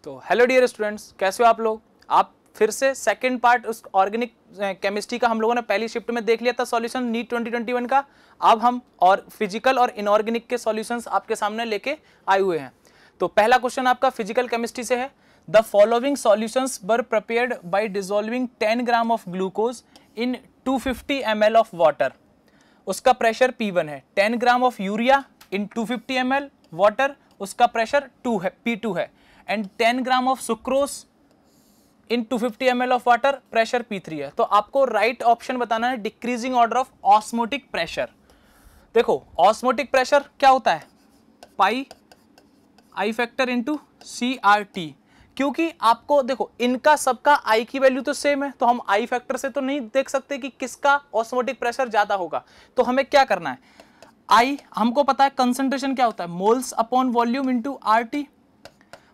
तो hello dear students, कैसे हो आप लोग। आप फिर से सेकंड पार्ट उस ऑर्गेनिक केमिस्ट्री का हम लोगों ने पहली शिफ्ट में देख लिया था सॉल्यूशन नीट 2021 का। अब हम और फिजिकल और इनऑर्गेनिक के सॉल्यूशंस आपके सामने लेके आए हुए हैं। तो पहला क्वेश्चन आपका फिजिकल केमिस्ट्री से है। The following solutions were prepared by dissolving 10 gram of glucose in 250 ml of water. उसका प्रेशर P1 है। 10 gram of urea in 250 ml water, उसका प्रेशर P2 है। And 10 gram of sucrose in 250 ml of water, pressure P3 है। तो आपको right option बताना है decreasing order of osmotic pressure. देखो ऑस्मोटिक प्रेशर क्या होता है, पाई आई फैक्टर इंटू CRT। क्योंकि आपको देखो इनका सबका आई की वैल्यू तो सेम है, तो हम आई फैक्टर से तो नहीं देख सकते कि किसका ऑस्मोटिक प्रेशर ज्यादा होगा। तो हमें क्या करना है, आई हमको पता है कंसंट्रेशन क्या होता है, moles upon volume into RT।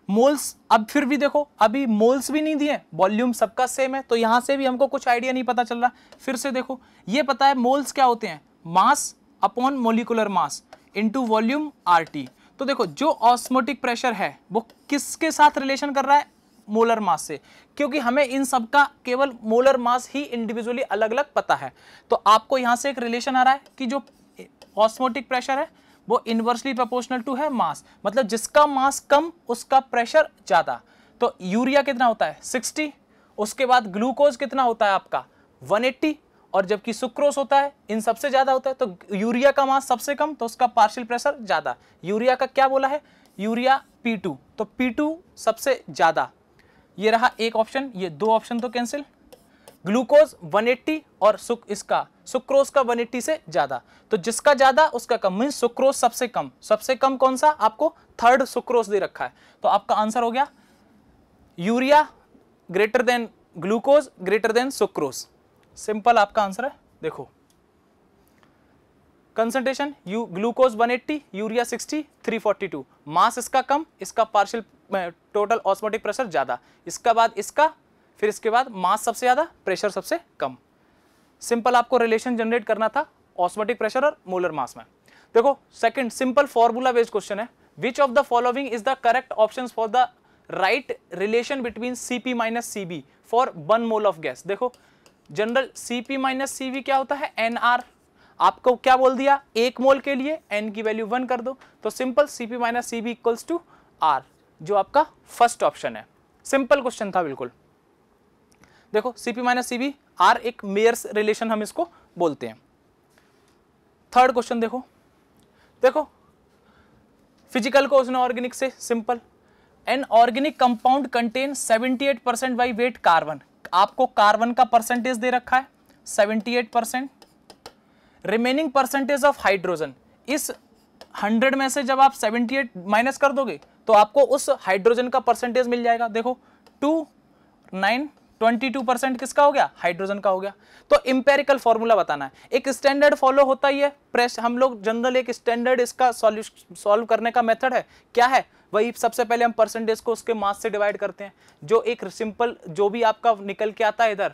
Moles, अब फिर भी देखो अभी मोल्स भी नहीं दिए, वॉल्यूम सबका सेम है, तो यहां से भी हमको कुछ आइडिया नहीं पता चल रहा। फिर से देखो ये पता है मोल्स क्या होते हैं, mass upon molecular mass into volume RT। तो देखो जो ऑस्मोटिक प्रेशर है वो किसके साथ रिलेशन कर रहा है, मोलर मास से, क्योंकि हमें इन सब का केवल मोलर मास ही इंडिविजुअली अलग अलग पता है। तो आपको यहां से एक रिलेशन आ रहा है कि जो ऑस्मोटिक प्रेशर है वो इनवर्सली प्रोपोर्शनल टू है मास, मतलब जिसका मास कम उसका प्रेशर ज्यादा। तो यूरिया कितना होता है 60, उसके बाद ग्लूकोज कितना होता है आपका 180, और जबकि सुक्रोज होता है इन सबसे ज्यादा होता है। तो यूरिया का मास सबसे कम तो उसका पार्शियल प्रेशर ज्यादा। यूरिया का क्या बोला है, यूरिया P2, तो P2 सबसे ज्यादा। ये रहा एक ऑप्शन, ये दो ऑप्शन तो कैंसिल। ग्लूकोज 180 और इसका सुक्रोज का 180 से ज्यादा, तो जिसका ज्यादा उसका कम, मीन सुक्रोज सबसे कम। सबसे कम कौन सा, आपको थर्ड सुक्रोज दे रखा है। तो आपका आंसर हो गया urea greater than glucose greater than sucrose. Simple आपका आंसर है। देखो कंसंट्रेशन ग्लूकोज 180, यूरिया 60, 342, मास इसका कम, इसका पार्शियल टोटल ऑस्मोटिक प्रेशर ज्यादा, इसका बाद इसका, फिर इसके बाद मास सबसे ज्यादा प्रेशर सबसे कम। सिंपल आपको रिलेशन जनरेट करना था ऑस्मोटिक प्रेशर और मोलर मास में। देखो second simple formula based question है। Which of the following is the correct options for the right relation between Cp minus Cb for 1 mole of gas. देखो general Cp minus Cv क्या होता है, NR। आपको क्या बोल दिया, 1 मोल के लिए n की वैल्यू 1 कर दो, तो simple Cp minus Cb equals to R, जो आपका फर्स्ट ऑप्शन है। सिंपल क्वेश्चन था बिल्कुल। देखो Cp माइनस Cb R एक मेयर्स रिलेशन हम इसको बोलते हैं। थर्ड क्वेश्चन देखो, देखो फिजिकल को उसने ऑर्गेनिक से simple, an organic compound contain 78% by wait carbon. आपको कार्बन का परसेंटेज दे रखा है 78%, रिमेनिंग परसेंटेज ऑफ हाइड्रोजन। इस 100 में से जब आप 78 माइनस कर दोगे तो आपको उस हाइड्रोजन का परसेंटेज मिल जाएगा। देखो 22% किसका हो गया, हाइड्रोजन का हो गया। तो इंपेरिकल फॉर्मूला बताना है, एक स्टैंडर्ड फॉलो होता ही है प्रेस, हम लोग जनरल एक स्टैंडर्ड इसका सॉल्व करने का मेथड है, क्या है वही, सबसे पहले हम परसेंटेज को उसके मास से डिवाइड करते हैं। जो एक सिंपल जो भी आपका निकल के आता है इधर,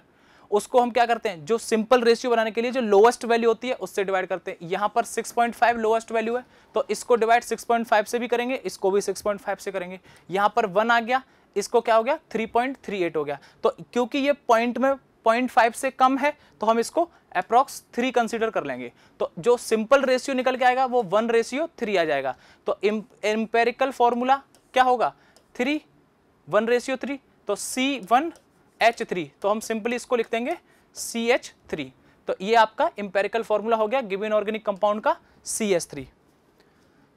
उसको हम क्या करते हैं, जो सिंपल रेशियो बनाने के लिए जो लोएस्ट वैल्यू होती है उससे डिवाइड करते हैं। यहाँ पर 6.5 लोएस्ट वैल्यू है, तो इसको डिवाइड 6.5 से भी करेंगे, इसको भी 6.5 से करेंगे। यहाँ पर 1 आ गया, इसको क्या हो गया 3.38 हो गया। तो क्योंकि ये पॉइंट में 0.5 से कम है तो हम इसको अप्रॉक्स 3 कंसीडर कर लेंगे। तो जो सिंपल रेशियो निकल के आएगा वो 1:3 आ जाएगा। तो एम्पेरिकल फॉर्मूला क्या होगा 3 1:3, तो C1H3, तो हम सिंपली इसको लिख देंगे CH3। तो ये आपका एम्पेरिकल फॉर्मूला हो गया गिवन ऑर्गेनिक कंपाउंड का CH3,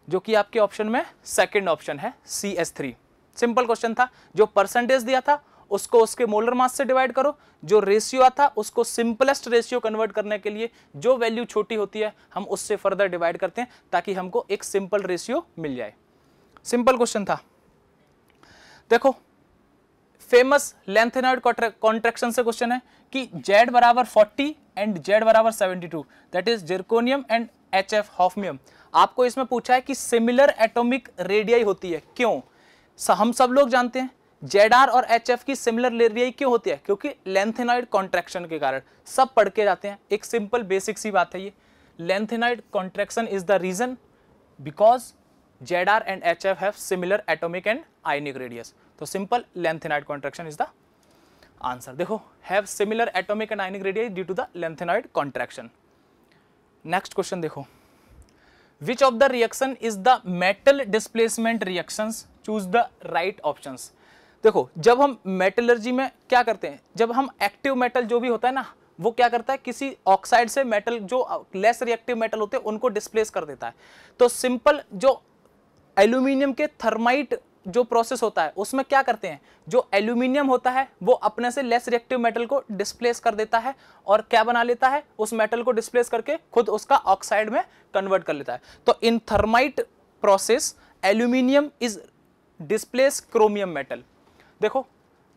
जो कि आपके ऑप्शन में सेकंड ऑप्शन है CH3। सिंपल क्वेश्चन था, जो परसेंटेज दिया था उसको उसके मोलर मास से डिवाइड करो, जो रेशियो आता उसको सिंपलेस्ट रेशियो कन्वर्ट करने के लिए जो वैल्यू छोटी होती है हम उससे फर्दर डिवाइड करते हैं ताकि हमको एक सिंपल रेशियो मिल जाए। सिंपल क्वेश्चन था। देखो फेमस लेंथेनॉइड कॉन्ट्रैक्शन से क्वेश्चन है कि Z बराबर 40 एंड Z बराबर 72, that is zirconium and HF hafnium. आपको इसमें पूछा है कि सिमिलर एटॉमिक रेडियाई होती है, क्यों। हम सब लोग जानते हैं ZR और HF की सिमिलर रेडियाई क्यों होती है, क्योंकि लेंथेनॉइड कॉन्ट्रैक्शन के कारण। सब पढ़ के जाते हैं, एक सिंपल बेसिक सी बात है ये, lanthanoid contraction is the reason because ZR and HF have similar atomic and ionic radius. तो simple lanthanoid contraction is the answer. देखो, have similar atomic and ionic radius due to the lanthanoid contraction. Next question देखो, which of the reaction is the metal displacement reactions, choose the right options. देखो, जब हम metallurgy में क्या करते हैं, जब हम एक्टिव मेटल जो भी होता है ना, वो क्या करता है, किसी ऑक्साइड से मेटल जो लेस रिएक्टिव मेटल होते हैं उनको डिस्प्लेस कर देता है। तो सिंपल जो एल्यूमिनियम के थर्माइट जो प्रोसेस होता है उसमें क्या करते हैं, जो एल्यूमिनियम होता है वो अपने से लेस रिएक्टिव मेटल को डिस्प्लेस कर देता है और क्या बना लेता है, उस मेटल को डिस्प्लेस करके खुद उसका ऑक्साइड में कन्वर्ट कर लेता है। तो in thermite process aluminium is displace chromium metal. देखो,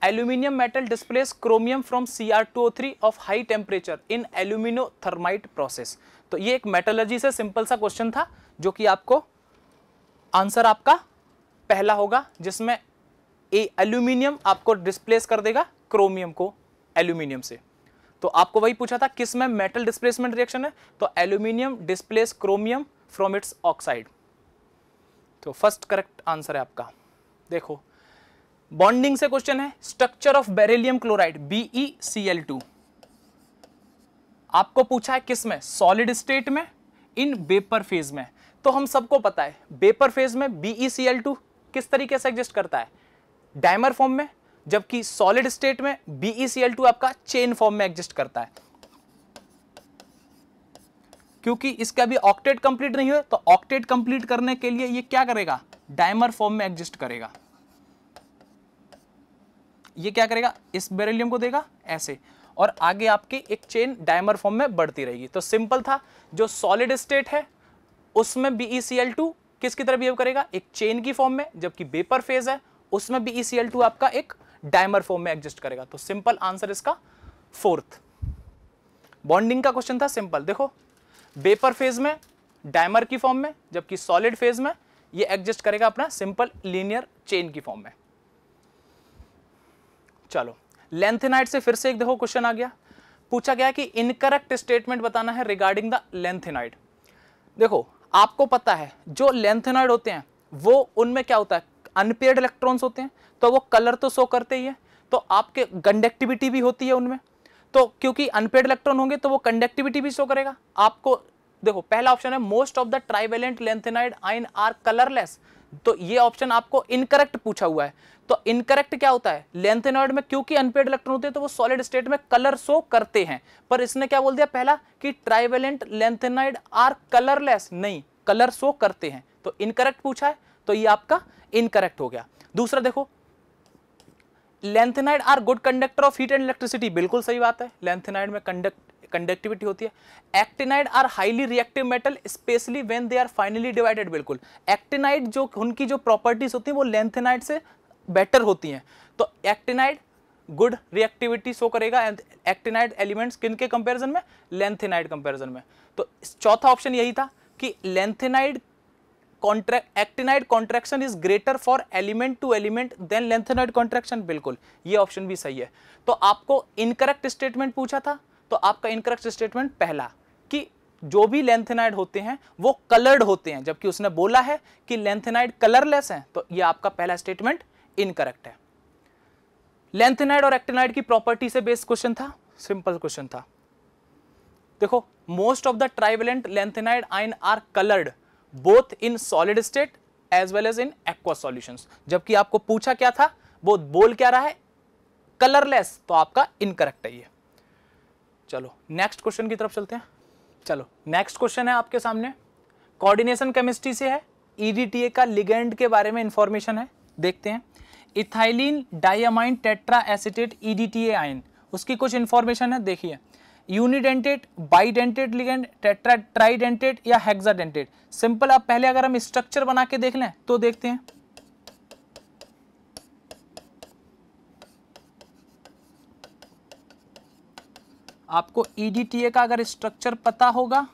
aluminium metal displace chromium from Cr2O3 of high temperature in aluminothermite process. तो ये एक मेटलर्जी से सिंपल सा क्वेश्चन था, जो कि आपको आंसर आपका पहला होगा, जिसमें एल्यूमिनियम आपको डिस्प्लेस कर देगा क्रोमियम को एल्यूमिनियम से। तो आपको वही पूछा था किस में मेटल डिस्प्लेसमेंट रिएक्शन है, तो aluminium displace chromium from its oxide. तो फर्स्ट करेक्ट आंसर है आपका। देखो, बॉन्डिंग से क्वेश्चन है, structure of beryllium chloride BeCl2 आपको पूछा है किस में, सॉलिड स्टेट में, इन वेपर फेज में। तो हम सबको पता है वेपर फेज में BeCl2 किस तरीके से एग्जिस्ट करता है, डायमर फॉर्म में, जबकि सॉलिड स्टेट में BeCl2 आपका चेन फॉर्म में एग्जिस्ट करता है। क्योंकि इसका भी ऑक्टेट कंप्लीट नहीं हुआ, तो ऑक्टेट कंप्लीट करने के लिए ये क्या करेगा, डायमर फॉर्म में एग्जिस्ट करेगा। ये क्या करेगा, इस बेरिलियम को देगा ऐसे, और आगे आपकी एक चेन डायमर फॉर्म में बढ़ती रहेगी। तो सिंपल था, जो सॉलिड स्टेट है उसमें BeCl2 किसकी तरह बिहेव करेगा, एक चेन की फॉर्म में, जबकि वेपर फेज है उसमें BeCl2 आपका एक डायमर फॉर्म में एग्जिस्ट करेगा। तो सिंपल आंसर इसका फोर्थ। बॉन्डिंग का क्वेश्चन था सिंपल। देखो, वेपर फेज में डायमर की फॉर्म में, जबकि सॉलिड फेज में ये एग्जिस्ट करेगा अपना सिंपल लीनियर चेन की फॉर्म में। चलो, लेंथेनाइड से फिर से एक देखो क्वेश्चन आ गया, पूछा गया कि इनकरेक्ट स्टेटमेंट बताना है रिगार्डिंग द लेंथेनाइड। देखो, आपको पता है जो लेंथेनाइड होते हैं वो उनमें क्या होता है, अनपेयर्ड इलेक्ट्रॉन्स होते हैं, तो वो कलर तो शो करते ही है, तो आपके कंडक्टिविटी भी होती है उनमें। तो क्योंकि अनपेयर्ड इलेक्ट्रॉन होंगे तो वो कंडक्टिविटी भी शो करेगा आपको। देखो, पहला ऑप्शन है most of the trivalent lanthanide ion are colourless, तो ये ऑप्शन आपको इनकरेक्ट पूछा हुआ है। तो इनकरेक्ट क्या होता है, लेंथेनाइड में क्योंकि अनपेयर्ड इलेक्ट्रॉन होते हैं तो वो सॉलिड स्टेट में कलर शो करते हैं, पर इसने क्या बोल दिया पहला कि ट्राइवेलेंट लेंथेनाइड आर कलरलेस, नहीं, कलर शो करते हैं। तो इनकरेक्ट पूछा है, तो ये आपका इनकरेक्ट हो गया। दूसरा देखो, lanthanide are good conductor of heat and electricity, बिल्कुल सही बात है, लेंथेनाइड में कंडक्टिविटी होती है। Actinide are highly reactive metal specially when they are finely divided, बिल्कुल, एक्टिनाइड जो उनकी जो प्रॉपर्टीज होती है वो लेंथेनाइड से बेटर होती हैं। तो एक्टिनाइड गुड रिएक्टिविटी शो करेगा, एक्टिनाइड एलिमेंट्स किनके कंपैरिजन में, लेंथेनाइड कंपैरिजन में। तो चौथा ऑप्शन यही था कि lanthanide actinide contraction is greater for element to element than lanthanide contraction, बिल्कुल ये ऑप्शन भी सही है। तो आपको इनकरेक्ट स्टेटमेंट पूछा था, तो आपका इनकरेक्ट स्टेटमेंट पहला कि जो भी लेंथेनाइड होते हैं वो कलर्ड होते हैं, जबकि उसने बोला है कि लेंथेनाइड कलरलेस हैं, तो ये आपका पहला स्टेटमेंट इनकरेक्ट है। लेंथेनाइड और एक्टिनाइड की प्रॉपर्टी से बेस्ड क्वेश्चन था, सिंपल क्वेश्चन था। देखो, most of the trivalent lanthanide ion are coloured both in solid state as well as in aqueous solutions, जबकि आपको पूछा क्या था, वो बोल क्या रहा है, कलरलेस, तो आपका इनकरेक्ट है ये। चलो नेक्स्ट क्वेश्चन की तरफ चलते हैं। चलो नेक्स्ट क्वेश्चन है आपके सामने, कोऑर्डिनेशन केमिस्ट्री से है, EDTA का लिगेंड के बारे में इंफॉर्मेशन है, देखते हैं। Ethylene diamine tetra acetate EDTA ion, उसकी कुछ इंफॉर्मेशन है, देखिए। Unidentate, bidentate ligand, tetra tridentate या हेक्साडेंटेट। सिंपल, अब पहले अगर हम स्ट्रक्चर बना के देख लें तो देखते हैं। आपको EDTA का अगर स्ट्रक्चर पता होगा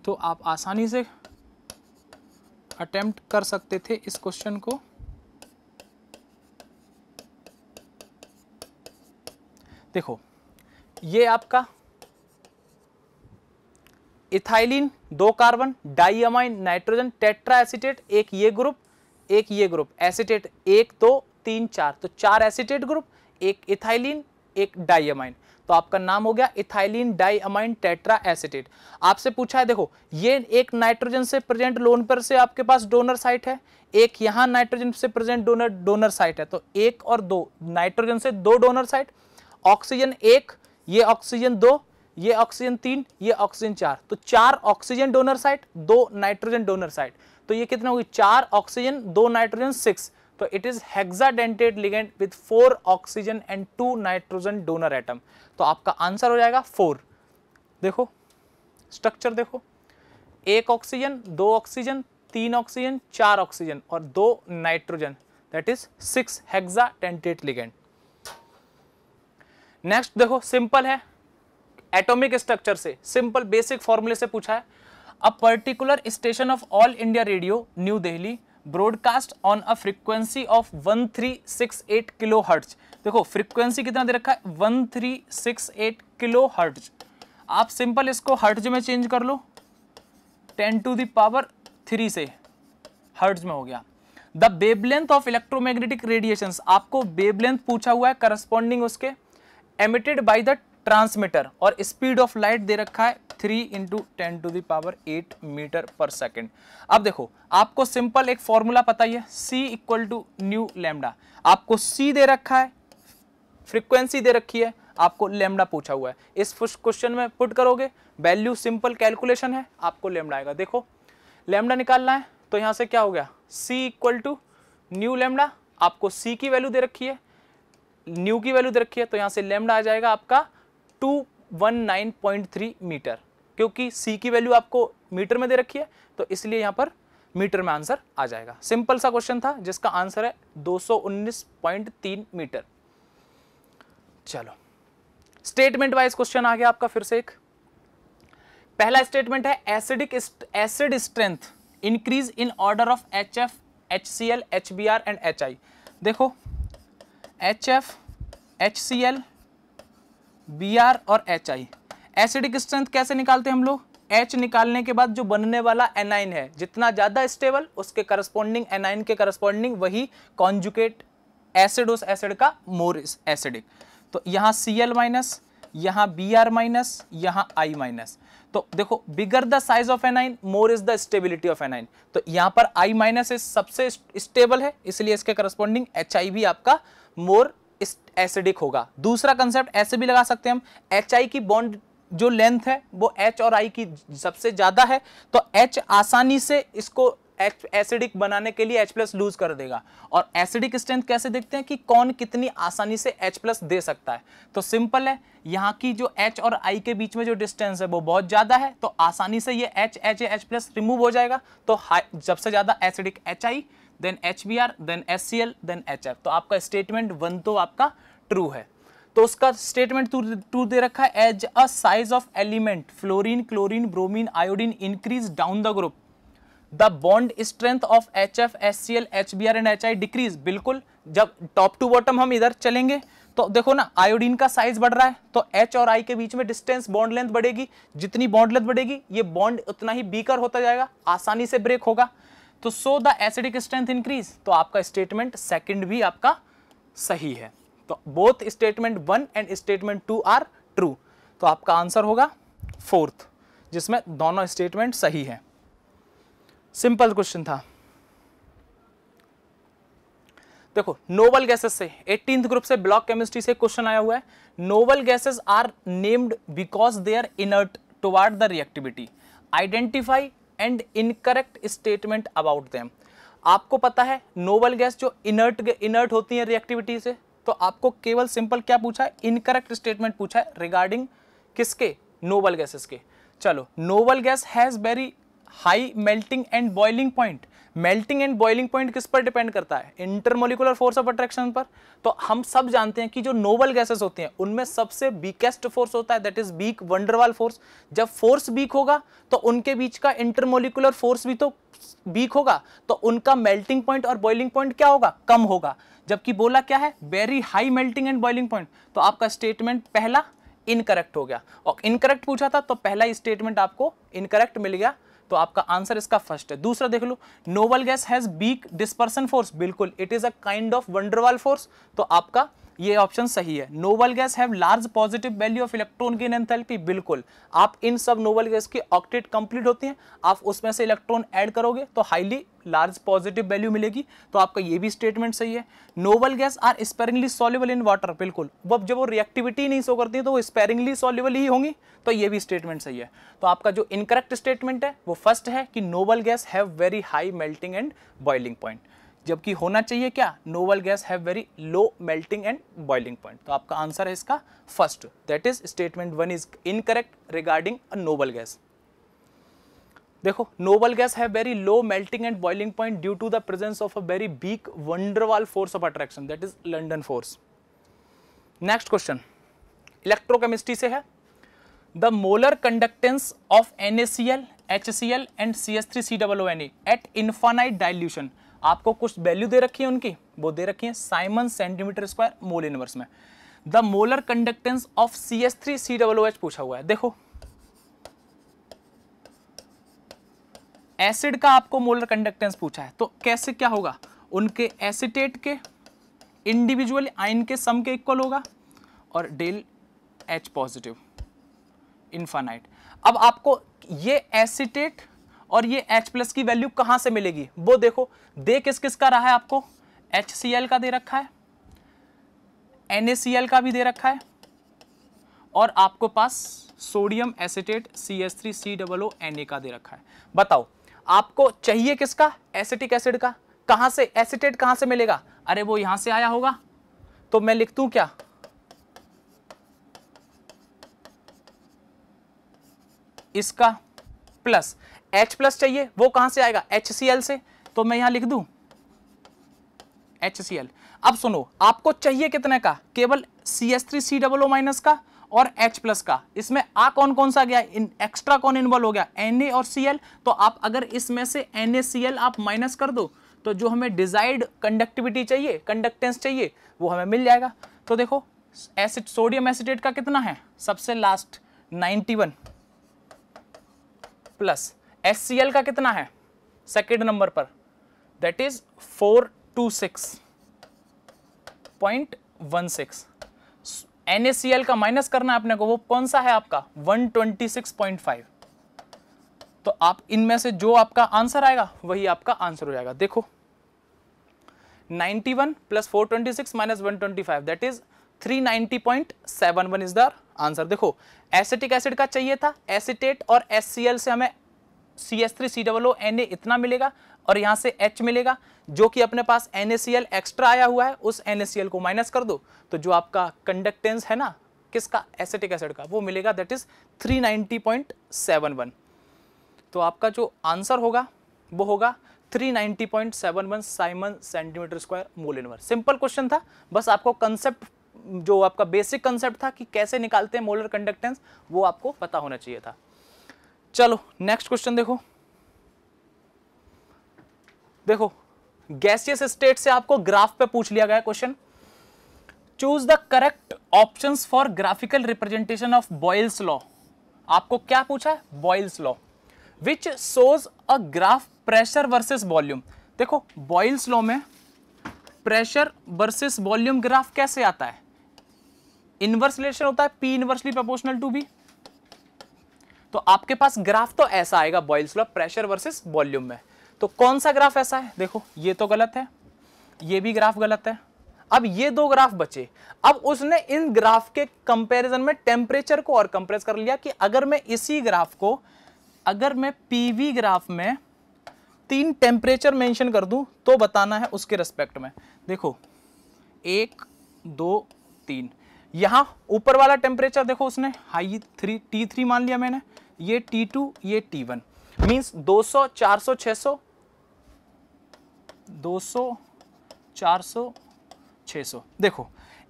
तो आप आसानी से अटेम्प्ट कर सकते थे इस क्वेश्चन को। देखो, ये आपका ethylene 2 carbon, diamine nitrogen, tetra acetate एक ये ग्रुप, एक ये ग्रुप एसीटेट, 1 2 3 4, तो 4 एसीटेट ग्रुप, एक इथाइलिन, एक डाइअमाइन, तो आपका नाम हो गया इथाइलिन डाइअमाइन टेट्रा एसीटेट। आपसे पूछा है, देखो ये एक नाइट्रोजन से प्रेजेंट लोन पर से आपके पास डोनर साइट है, एक यहाँ नाइट्रोजन से प्रेजेंट डोनर साइट है, तो 1 और 2 नाइट्रोजन से 2 डोनर साइट, ऑक्सीजन 1, ये ऑक्सीजन 2, ये ऑक्सीजन 3, ये ऑक्सीजन 4, तो 4 oxygen donor site, 2 nitrogen donor site, तो ये कितना होगी 4 ऑक्सीजन 2 नाइट्रोजन 6, तो it is hexadentate ligand with 4 oxygen and 2 nitrogen donor atom, तो आपका आंसर हो जाएगा 4। देखो स्ट्रक्चर देखो, 1 ऑक्सीजन 2 ऑक्सीजन 3 ऑक्सीजन 4 ऑक्सीजन और 2 nitrogen, that is 6 hexadentate ligand. Next देखो सिंपल है, एटॉमिक स्ट्रक्चर से सिंपल बेसिक फॉर्मूले से पूछा है। A particular station of all India radio new Delhi broadcast on a frequency of 1368 kilo hertz. देखो फ्रीक्वेंसी कितना दे रखा है 1368 किलो हर्ट्ज, आप सिंपल इसको हर्ट्ज में चेंज कर लो, 10⁻³ से हर्ट्ज में हो गया। The wavelength of electromagnetic radiations, आपको वेवलेंथ पूछा हुआ है करस्पॉन्डिंग उसके, एमिटेड बाय द ट्रांसमीटर, और स्पीड ऑफ लाइट दे रखा है 3 × 10⁸ मीटर पर सेकेंड। अब देखो आपको सिंपल एक फॉर्मूला पता ही है, C = न्यू लैम्डा, आपको C दे रखा है, फ्रीक्वेंसी दे रखी है, आपको लैम्डा पूछा हुआ है, इस क्वेश्चन में पुट करोगे वैल्यू, सिंपल कैलकुलेशन है, आपको लैम्डा आएगा। देखो लैम्डा निकालना है तो यहां से क्या हो गया, C = न्यू लैम्डा, आपको C की वैल्यू दे रखी है, न्यू की वैल्यू दे रखी है, तो यहां से लैम्डा आ जाएगा आपका 219.3 मीटर, क्योंकि C की वैल्यू आपको मीटर में दे रखी है तो इसलिए यहां पर मीटर में आंसर आ जाएगा। सिंपल सा क्वेश्चन था जिसका आंसर है 219.3 मीटर। चलो स्टेटमेंट वाइज क्वेश्चन आ गया आपका फिर से एक। पहला स्टेटमेंट है acid strength increase in order of HF, HCl, HBr and HI। देखो HF, HCl, Br और HI, एसिडिक स्ट्रेंथ कैसे निकालते हैं हम लोग, H निकालने के बाद जो बनने वाला एनाइन है जितना ज्यादा स्टेबल उसके करस्पॉन्डिंग एनाइन के करस्पॉन्डिंग वही कॉन्जुगेट एसिड, उस एसिड का मोर एसिडिक, तो यहाँ Cl-, यहाँ Br-, यहाँ I-, तो देखो bigger the size of anion more is the stability of anion, तो यहाँ पर I- इस सबसे स्टेबल है इसलिए इसके करस्पॉन्डिंग HI भी आपका मोर एसिडिक होगा। दूसरा कंसेप्ट ऐसे भी लगा सकते हैं हम, HI की बॉन्ड जो लेंथ है वो H और I की सबसे ज्यादा है, तो H आसानी से इसको एसिडिक बनाने के लिए H+ लूज कर देगा, और एसिडिक स्ट्रेंथ कैसे देखते हैं कि कौन कितनी आसानी से H+ दे सकता है, तो सिंपल है यहाँ की जो H और I के बीच में जो डिस्टेंस है वो बहुत ज्यादा है, तो आसानी से ये H+ रिमूव हो जाएगा, तो सबसे ज्यादा acidic HI, then HBr, then HCl, then HF, तो आपका स्टेटमेंट 1 तो आपका ट्रू है। तो उसका स्टेटमेंट 2 दे रखा है, as a size of element fluorine, chlorine, bromine, iodine increase down the group the bond strength of HF, HCl, HBr and HI decrease. बिल्कुल, जब टॉप टू बॉटम हम इधर चलेंगे तो देखो ना आयोडीन का साइज बढ़ रहा है तो H और I के बीच में डिस्टेंस, बॉन्ड लेंथ बढ़ेगी, जितनी बॉन्ड लेंथ बढ़ेगी ये बॉन्ड उतना ही वीकर होता जाएगा, आसानी से ब्रेक होगा, तो so the acidic strength increase, तो आपका स्टेटमेंट सेकंड भी आपका सही है। तो both statement 1 and statement 2 are true, तो आपका आंसर होगा 4th, जिसमें दोनों स्टेटमेंट सही है। सिंपल क्वेश्चन था। देखो नोबल गैसेस से 18th ग्रुप से ब्लॉक केमिस्ट्री से क्वेश्चन आया हुआ है। Noble gases are named because they are inert toward the reactivity, identify and incorrect statement about them. आपको पता है नोबल गैस जो इनर्ट होती है रिएक्टिविटी से, तो आपको केवल सिंपल क्या पूछा है, इनकरेक्ट स्टेटमेंट पूछा है रिगार्डिंग किसके, नोबल गैसेस के। चलो, Nobel gas has very high melting and boiling point. Melting and boiling point किस पर डिपेंड करता है, इंटरमोलिकुलर फोर्स ऑफ अट्रैक्शन पर। तो हम सब जानते हैं कि जो नोबल गैसेस होती हैं उनमें सबसे वीकेस्ट फोर्स होता है, that is weak van der Waals force. जब फोर्स वीक होगा तो उनके बीच का इंटरमोलिकुलर फोर्स भी तो वीक होगा, तो उनका मेल्टिंग पॉइंट और बॉइलिंग पॉइंट क्या होगा, कम होगा। जबकि बोला क्या है, very high melting and boiling point, तो आपका स्टेटमेंट पहला इनकरेक्ट हो गया। और इनकरेक्ट पूछा था तो पहला स्टेटमेंट आपको इनकरेक्ट मिल गया, तो आपका आंसर इसका फर्स्ट है। दूसरा देख लो, noble gas has weak dispersion force, बिल्कुल it is a kind of van der Waals force, तो आपका ये ऑप्शन सही है। Noble gas have large positive value of electron gain enthalpy, बिल्कुल आप इन सब नोबल गैस की ऑक्टेट कंप्लीट होती हैं, आप उसमें से इलेक्ट्रॉन ऐड करोगे तो हाईली लार्ज पॉजिटिव वैल्यू मिलेगी, तो आपका ये भी स्टेटमेंट सही है। Noble gas are sparingly soluble in water, बिल्कुल वो जब वो रिएक्टिविटी नहीं शो करती तो वो स्पेरिंगली सॉल्युबल ही होंगी, तो ये भी स्टेटमेंट सही है। तो आपका जो इनकरेक्ट स्टेटमेंट है वो फर्स्ट है कि noble gas have very high melting and boiling point, जबकि होना चाहिए क्या, noble gas have very low melting and boiling point. तो आपका आंसर है इसका first, that is statement 1 is incorrect regarding a noble gas. देखो, noble gas have very low melting and boiling point due to the presence of a very weak van der Waals force of attraction, that is London force. Next question electrochemistry से है, the molar conductance of NaCl, HCl and CH3COONe eight infinite dilution, आपको कुछ value दे रखी है उनकी, वो दे रखी है siemens centimetre square mole inverse में। The molar conductance of CH3COOH पूछा हुआ है। देखो, एसिड का आपको मोलर कंडक्टेंस पूछा है, तो कैसे क्या होगा, उनके एसिटेट के इंडिविजुअल आयन के सम के इक्वल होगा और डेल H पॉजिटिव इनफाइनाइट। अब आपको ये एसिटेट और ये H प्लस की वैल्यू कहां से मिलेगी, वो देखो, दे किस किस का रहा है आपको, HCl का दे रखा है, NaCl का भी दे रखा है, और आपको पास सोडियम एसिटेट CH3COONa का दे रखा है। बताओ आपको चाहिए किसका, एसिटिक एसिड का, कहां से एसिटेट कहां से मिलेगा, अरे वो यहां से आया होगा, तो मैं लिख दूं क्या, इसका प्लस H प्लस चाहिए, वो कहां से आएगा, HCl से, तो मैं यहां लिख दूं HCl। अब सुनो, आपको चाहिए कितने का, केवल CH3COO माइनस का और H प्लस का, इसमें आ कौन कौन सा गया, एक्स्ट्रा कौन इन्वॉल्व हो गया, Na और Cl, तो आप अगर इसमें से NaCl आप माइनस कर दो तो जो हमें डिजायर्ड कंडक्टिविटी चाहिए, कंडक्टेंस चाहिए, वो हमें मिल जाएगा। तो देखो, एसिड सोडियम एसिटेट का कितना है, सबसे लास्ट 91 प्लस HCl का कितना है सेकेंड नंबर पर, दैट इज 426.16। NaCl का माइनस करना है अपने को, वो कौन सा है आपका 126.5। तो आप इनमें से जो आपका आंसर आएगा वही आपका आंसर हो जाएगा। देखो 91 plus 426 minus 125, that is 390.71 is the answer. देखो, एसिटिक एसिड का चाहिए था, एसिटेट और HCl से हमें CH3COONa इतना मिलेगा और यहां से H मिलेगा, जो कि अपने पास NaCl एक्स्ट्रा आया हुआ है, उस NaCl को माइनस कर दो तो जो आपका कंडक्टेंस है ना किसका, एसिटिक एसिड का, वो मिलेगा, दैट इज 390.71। तो आपका जो आंसर होगा वो होगा 390.71 Simon centimetre square mole inverse. Simple question था, बस आपको कंसेप्ट, जो आपका बेसिक कंसेप्ट था कि कैसे निकालते हैं मोलर कंडक्टेंस, वो आपको पता होना चाहिए था। चलो नेक्स्ट क्वेश्चन देखो। देखो, गैसियस स्टेट से आपको ग्राफ पे पूछ लिया गया question, choose the correct options for graphical representation of Boyle's law. आपको क्या पूछा है, Boyle's law, which shows a graph pressure versus volume. देखो, बॉयल्स लॉ में प्रेशर वर्सेस वॉल्यूम ग्राफ कैसे आता है, इनवर्स रिलेशन होता है, P inversely proportional to V। तो आपके पास ग्राफ तो ऐसा आएगा Boyle's law pressure versus volume में। तो कौन सा ग्राफ ऐसा है, देखो ये तो गलत है, ये भी ग्राफ गलत है। अब ये दो ग्राफ बचे, अब उसने इन ग्राफ के कंपैरिजन में टेम्परेचर को और कंप्रेस कर लिया कि अगर मैं इसी ग्राफ को, अगर मैं PV ग्राफ में 3 टेम्परेचर मेंशन कर दूं तो बताना है उसके रेस्पेक्ट में। देखो 1 2 3, यहां ऊपर वाला टेम्परेचर देखो उसने हाई T3 मान लिया मैंने, ये T2 ये T1, मींस 200 400 600, 200 400 600। देखो,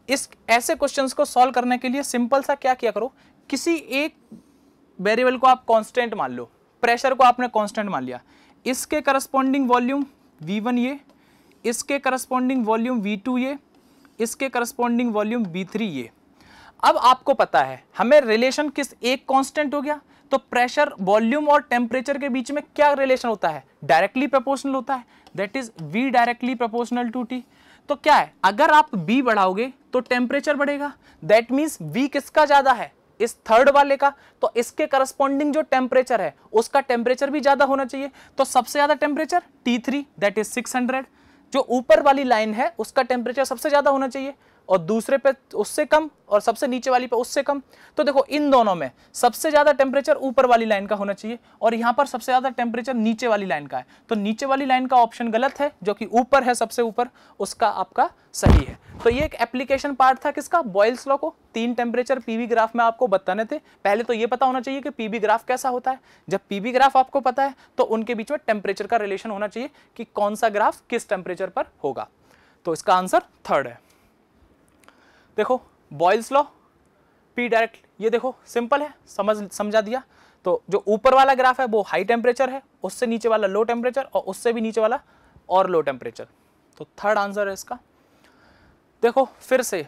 इस ऐसे क्वेश्चंस को सॉल्व करने के लिए सिंपल सा क्या किया करो, किसी एक वेरिएबल को आप कांस्टेंट मान लो, प्रेशर को आपने कांस्टेंट मान लिया, इसके करस्पॉन्डिंग वॉल्यूम V1 ये, इसके करस्पॉन्डिंग वॉल्यूम V2 ये, इसके करस्पॉन्डिंग वॉल्यूम V3 ये। अब आपको पता है हमें रिलेशन किस, एक कांस्टेंट हो गया, तो प्रेशर, वॉल्यूम और टेम्परेचर के बीच में क्या रिलेशन होता है? डायरेक्टली प्रोपोर्शनल होता है, that is V directly proportional to T। तो क्या है, अगर आप B बढ़ाओगे तो टेम्परेचर बढ़ेगा, दैट मीन्स V किसका ज्यादा है? इस थर्ड वाले का। तो इसके करस्पॉन्डिंग जो टेम्परेचर है उसका टेम्परेचर भी ज्यादा होना चाहिए। तो सबसे ज्यादा टेम्परेचर T3 दैट इज 600, जो ऊपर वाली लाइन है उसका टेम्परेचर सबसे ज्यादा होना चाहिए, और दूसरे पे उससे कम, और सबसे नीचे वाली पे उससे कम। तो देखो इन दोनों में सबसे ज्यादा टेम्परेचर ऊपर वाली लाइन का होना चाहिए, और यहाँ पर सबसे ज्यादा टेम्परेचर नीचे वाली लाइन का है। तो नीचे वाली लाइन का ऑप्शन गलत है, जो कि ऊपर है सबसे ऊपर, उसका आपका सही है। तो ये एक एप्लीकेशन पार्ट था किसका? बॉयल्स लॉ को। 3 टेम्परेचर पीवी ग्राफ में आपको बताने थे। पहले तो ये पता होना चाहिए कि पीवी ग्राफ कैसा होता है। जब पीवी ग्राफ आपको पता है तो उनके बीच में टेम्परेचर का रिलेशन होना चाहिए कि कौन सा ग्राफ किस टेम्परेचर पर होगा। तो इसका आंसर थर्ड है। देखो बॉयल्स लॉ, पी डायरेक्ट, ये देखो सिंपल है, समझा दिया। तो जो ऊपर वाला ग्राफ है वो हाई टेम्परेचर है, उससे नीचे वाला लो टेम्परेचर, और उससे भी नीचे वाला और लो टेम्परेचर। तो थर्ड आंसर है इसका। देखो फिर से,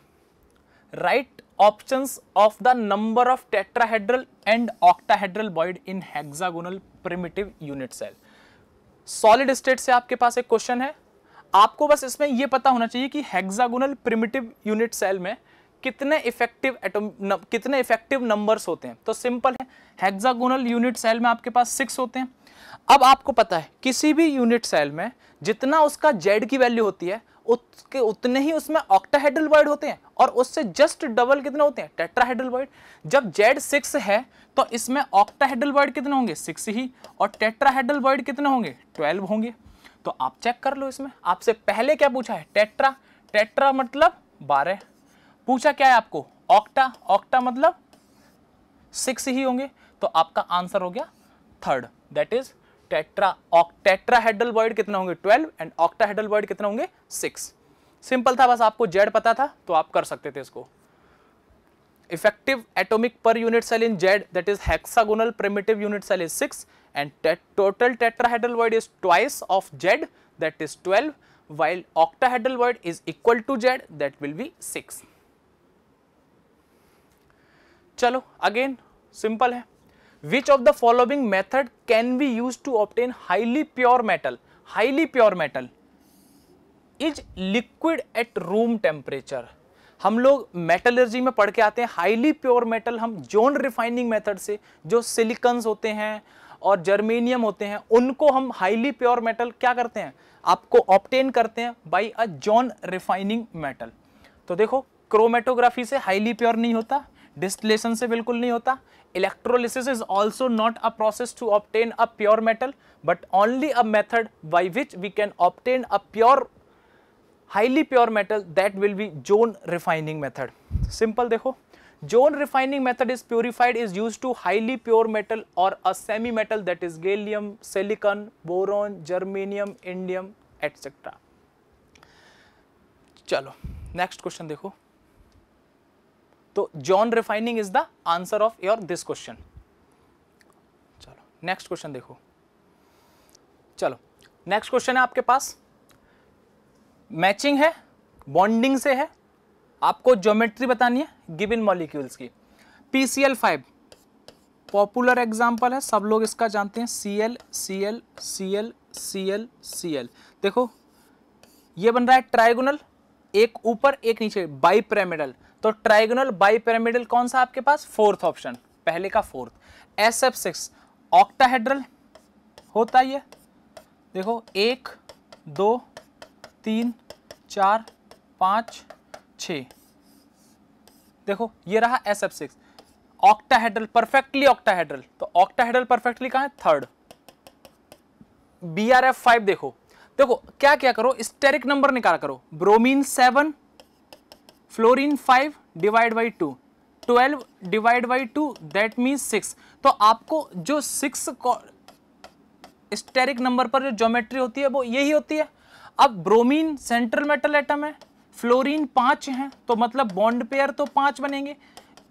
right options of the number of tetrahedral and octahedral void in hexagonal primitive unit cell. Solid state से आपके पास एक क्वेश्चन है, आपको बस इसमें यह पता होना चाहिए कि हेक्सागोनल प्रिमिटिव यूनिट सेल में कितने इफेक्टिव नंबर्स होते हैं। तो सिंपल है, हेक्सागोनल यूनिट सेल में आपके पास 6 होते हैं। अब आपको पता है किसी भी यूनिट सेल में जितना उसका Z की वैल्यू होती है उसके उतने ही उसमें ऑक्टाहेड्रल वॉइड होते हैं, और उससे जस्ट डबल कितने होते हैं? Tetrahedral void. जब Z 6 है तो इसमें ऑक्टाहेड्रल वॉइड कितने होंगे? 6 ही, और टेट्राहेड्रल वॉइड कितने होंगे? 12 होंगे। तो आप चेक कर लो, इसमें आपसे पहले क्या पूछा है? टेट्रा। टेट्रा मतलब 12। पूछा क्या है आपको? ऑक्टा। ऑक्टा मतलब 6 ही होंगे। तो आपका आंसर हो गया third, that is tetra. Tetrahedral void कितने होंगे? 12, एंड ऑक्टाहेड्रल वॉइड कितने होंगे? 6। सिंपल था, बस आपको Z पता था तो आप कर सकते थे इसको। Effective atomic per unit cell in Z, that is hexagonal primitive unit cell is 6, and total tetrahedral void is twice of Z, that is 12, while octahedral void is equal to Z, that will be 6. चलो again simple है, which of the following method can be used to obtain highly pure metal? highly pure metal is liquid at room temperature। हम लोग metallurgy में पढ़ के आते हैं, highly pure metal हम जॉन रिफाइनिंग मेथड से, जो सिलिकॉन्स होते हैं और जर्मेनियम होते हैं, उनको हम हाईली प्योर मेटल क्या करते हैं? आपको ऑब्टेन करते हैं बाय अ जॉन रिफाइनिंग मेटल। तो देखो क्रोमेटोग्राफी से हाईली प्योर नहीं होता, डिस्टिलेशन से बिल्कुल नहीं होता, electrolysis is also not a process to obtain a pure metal, but only a method by which we can obtain a pure highly pure metal, that will be zone refining method। simple देखो, zone refining method is purified is used to highly pure metal or a semi metal, that is gallium, silicon, boron, germanium, indium etc। चलो next question देखो। तो zone refining is the answer of your this question। चलो next question देखो। चलो next question है आपके पास, matching है, bonding से है, आपको ज्योमेट्री बतानी है गिवन मॉलिक्यूल्स की। PCl5 पॉपुलर एग्जांपल है, सब लोग इसका जानते हैं, Cl Cl Cl Cl Cl। देखो ये बन रहा है ट्राइगोनल, एक ऊपर एक नीचे, बाइपिरामिडल। तो ट्राइगोनल बाइपिरामिडल कौन सा आपके पास? फोर्थ ऑप्शन, पहले का फोर्थ। SF6 ऑक्टाहेड्रल होता है ये, देखो 1 2 3 4 5 6, देखो ये रहा SF6 ऑक्टाहेड्रल, परफेक्टली ऑक्टाहेड्रल। तो ऑक्टाहेड्रल परफेक्टली कहां है? थर्ड। BRF5 देखो, देखो क्या क्या करो, स्टेरिक नंबर निकाला करो, bromine 7 fluorine 5 divide by 2, 12 divide by 2 that means 6। तो आपको जो 6 स्टेरिक नंबर पर जो ज्योमेट्री होती है वो यही होती है। अब ब्रोमीन सेंट्रल मेटल एटम है, फ्लोरीन 5 है, तो मतलब बॉन्ड पेयर तो 5 बनेंगे,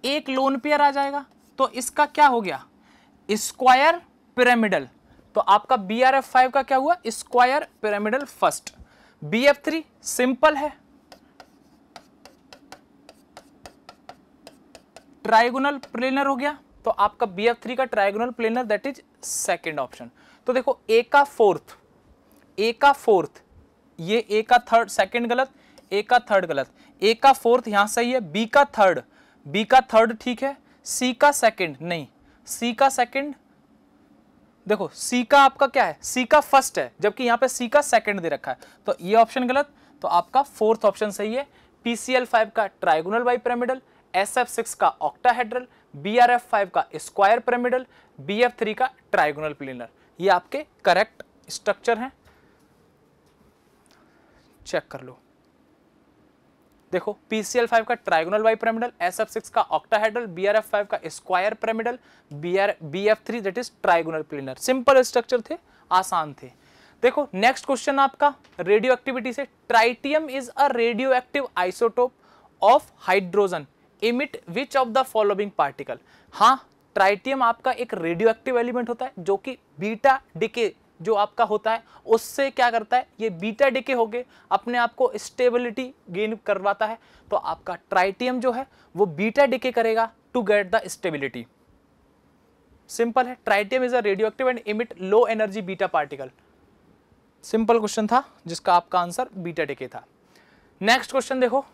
एक लोन पेयर आ जाएगा। तो इसका क्या हो गया? Square pyramidal. तो आपका BRF5 का क्या हुआ? Square pyramidal first. BF3 simple है, ट्राइगोनल प्लेनर हो गया तो आपका BF3 का trigonal planar that is second option. तो देखो ए का फोर्थ, ये ए का थर्ड सेकंड गलत, ए का थर्ड गलत, ए का फोर्थ यहां सही है, बी का थर्ड ठीक है, सी का सेकंड नहीं, सी का सेकंड देखो, सी का आपका क्या है, सी का फर्स्ट है, जबकि यहां पे सी का सेकंड दे रखा है, तो ये ऑप्शन गलत। तो आपका फोर्थ ऑप्शन सही है, PCl5 का ट्राइगोनल बाइपिरामिडल, SF6 का ऑक्टाहेड्रल, BRF5 का स्क्वायर पिरामिडल, BF3 का ट्राइगोनल प्लेनर, ये आपके करेक्ट स्ट्रक्चर हैं। चेक कर लो, देखो PCl5 का ट्राइगोनल बाइपिरामिडल, SF6 का ऑक्टाहेड्रल, BRF5 का square pyramidal, BF3 that is trigonal planar. Simple structure थे, आसान थे। देखो नेक्स्ट क्वेश्चन आपका रेडियो एक्टिविटी से, tritium is a radio active isotope of hydrogen emit which of the following particle. हाँ, tritium आपका एक रेडियो एक्टिव एलिमेंट होता है जो कि बीटा डिके जो आपका होता है उससे क्या करता है, ये बीटा डिके होके अपने आप को स्टेबिलिटी गेन करवाता है। तो आपका ट्राइटियम जो है वो बीटा डिके करेगा to get the stability. Simple है, tritium is a radio active and emit low energy beta particle. Simple question था जिसका आपका आंसर बीटा डिके था। नेक्स्ट क्वेश्चन देखो,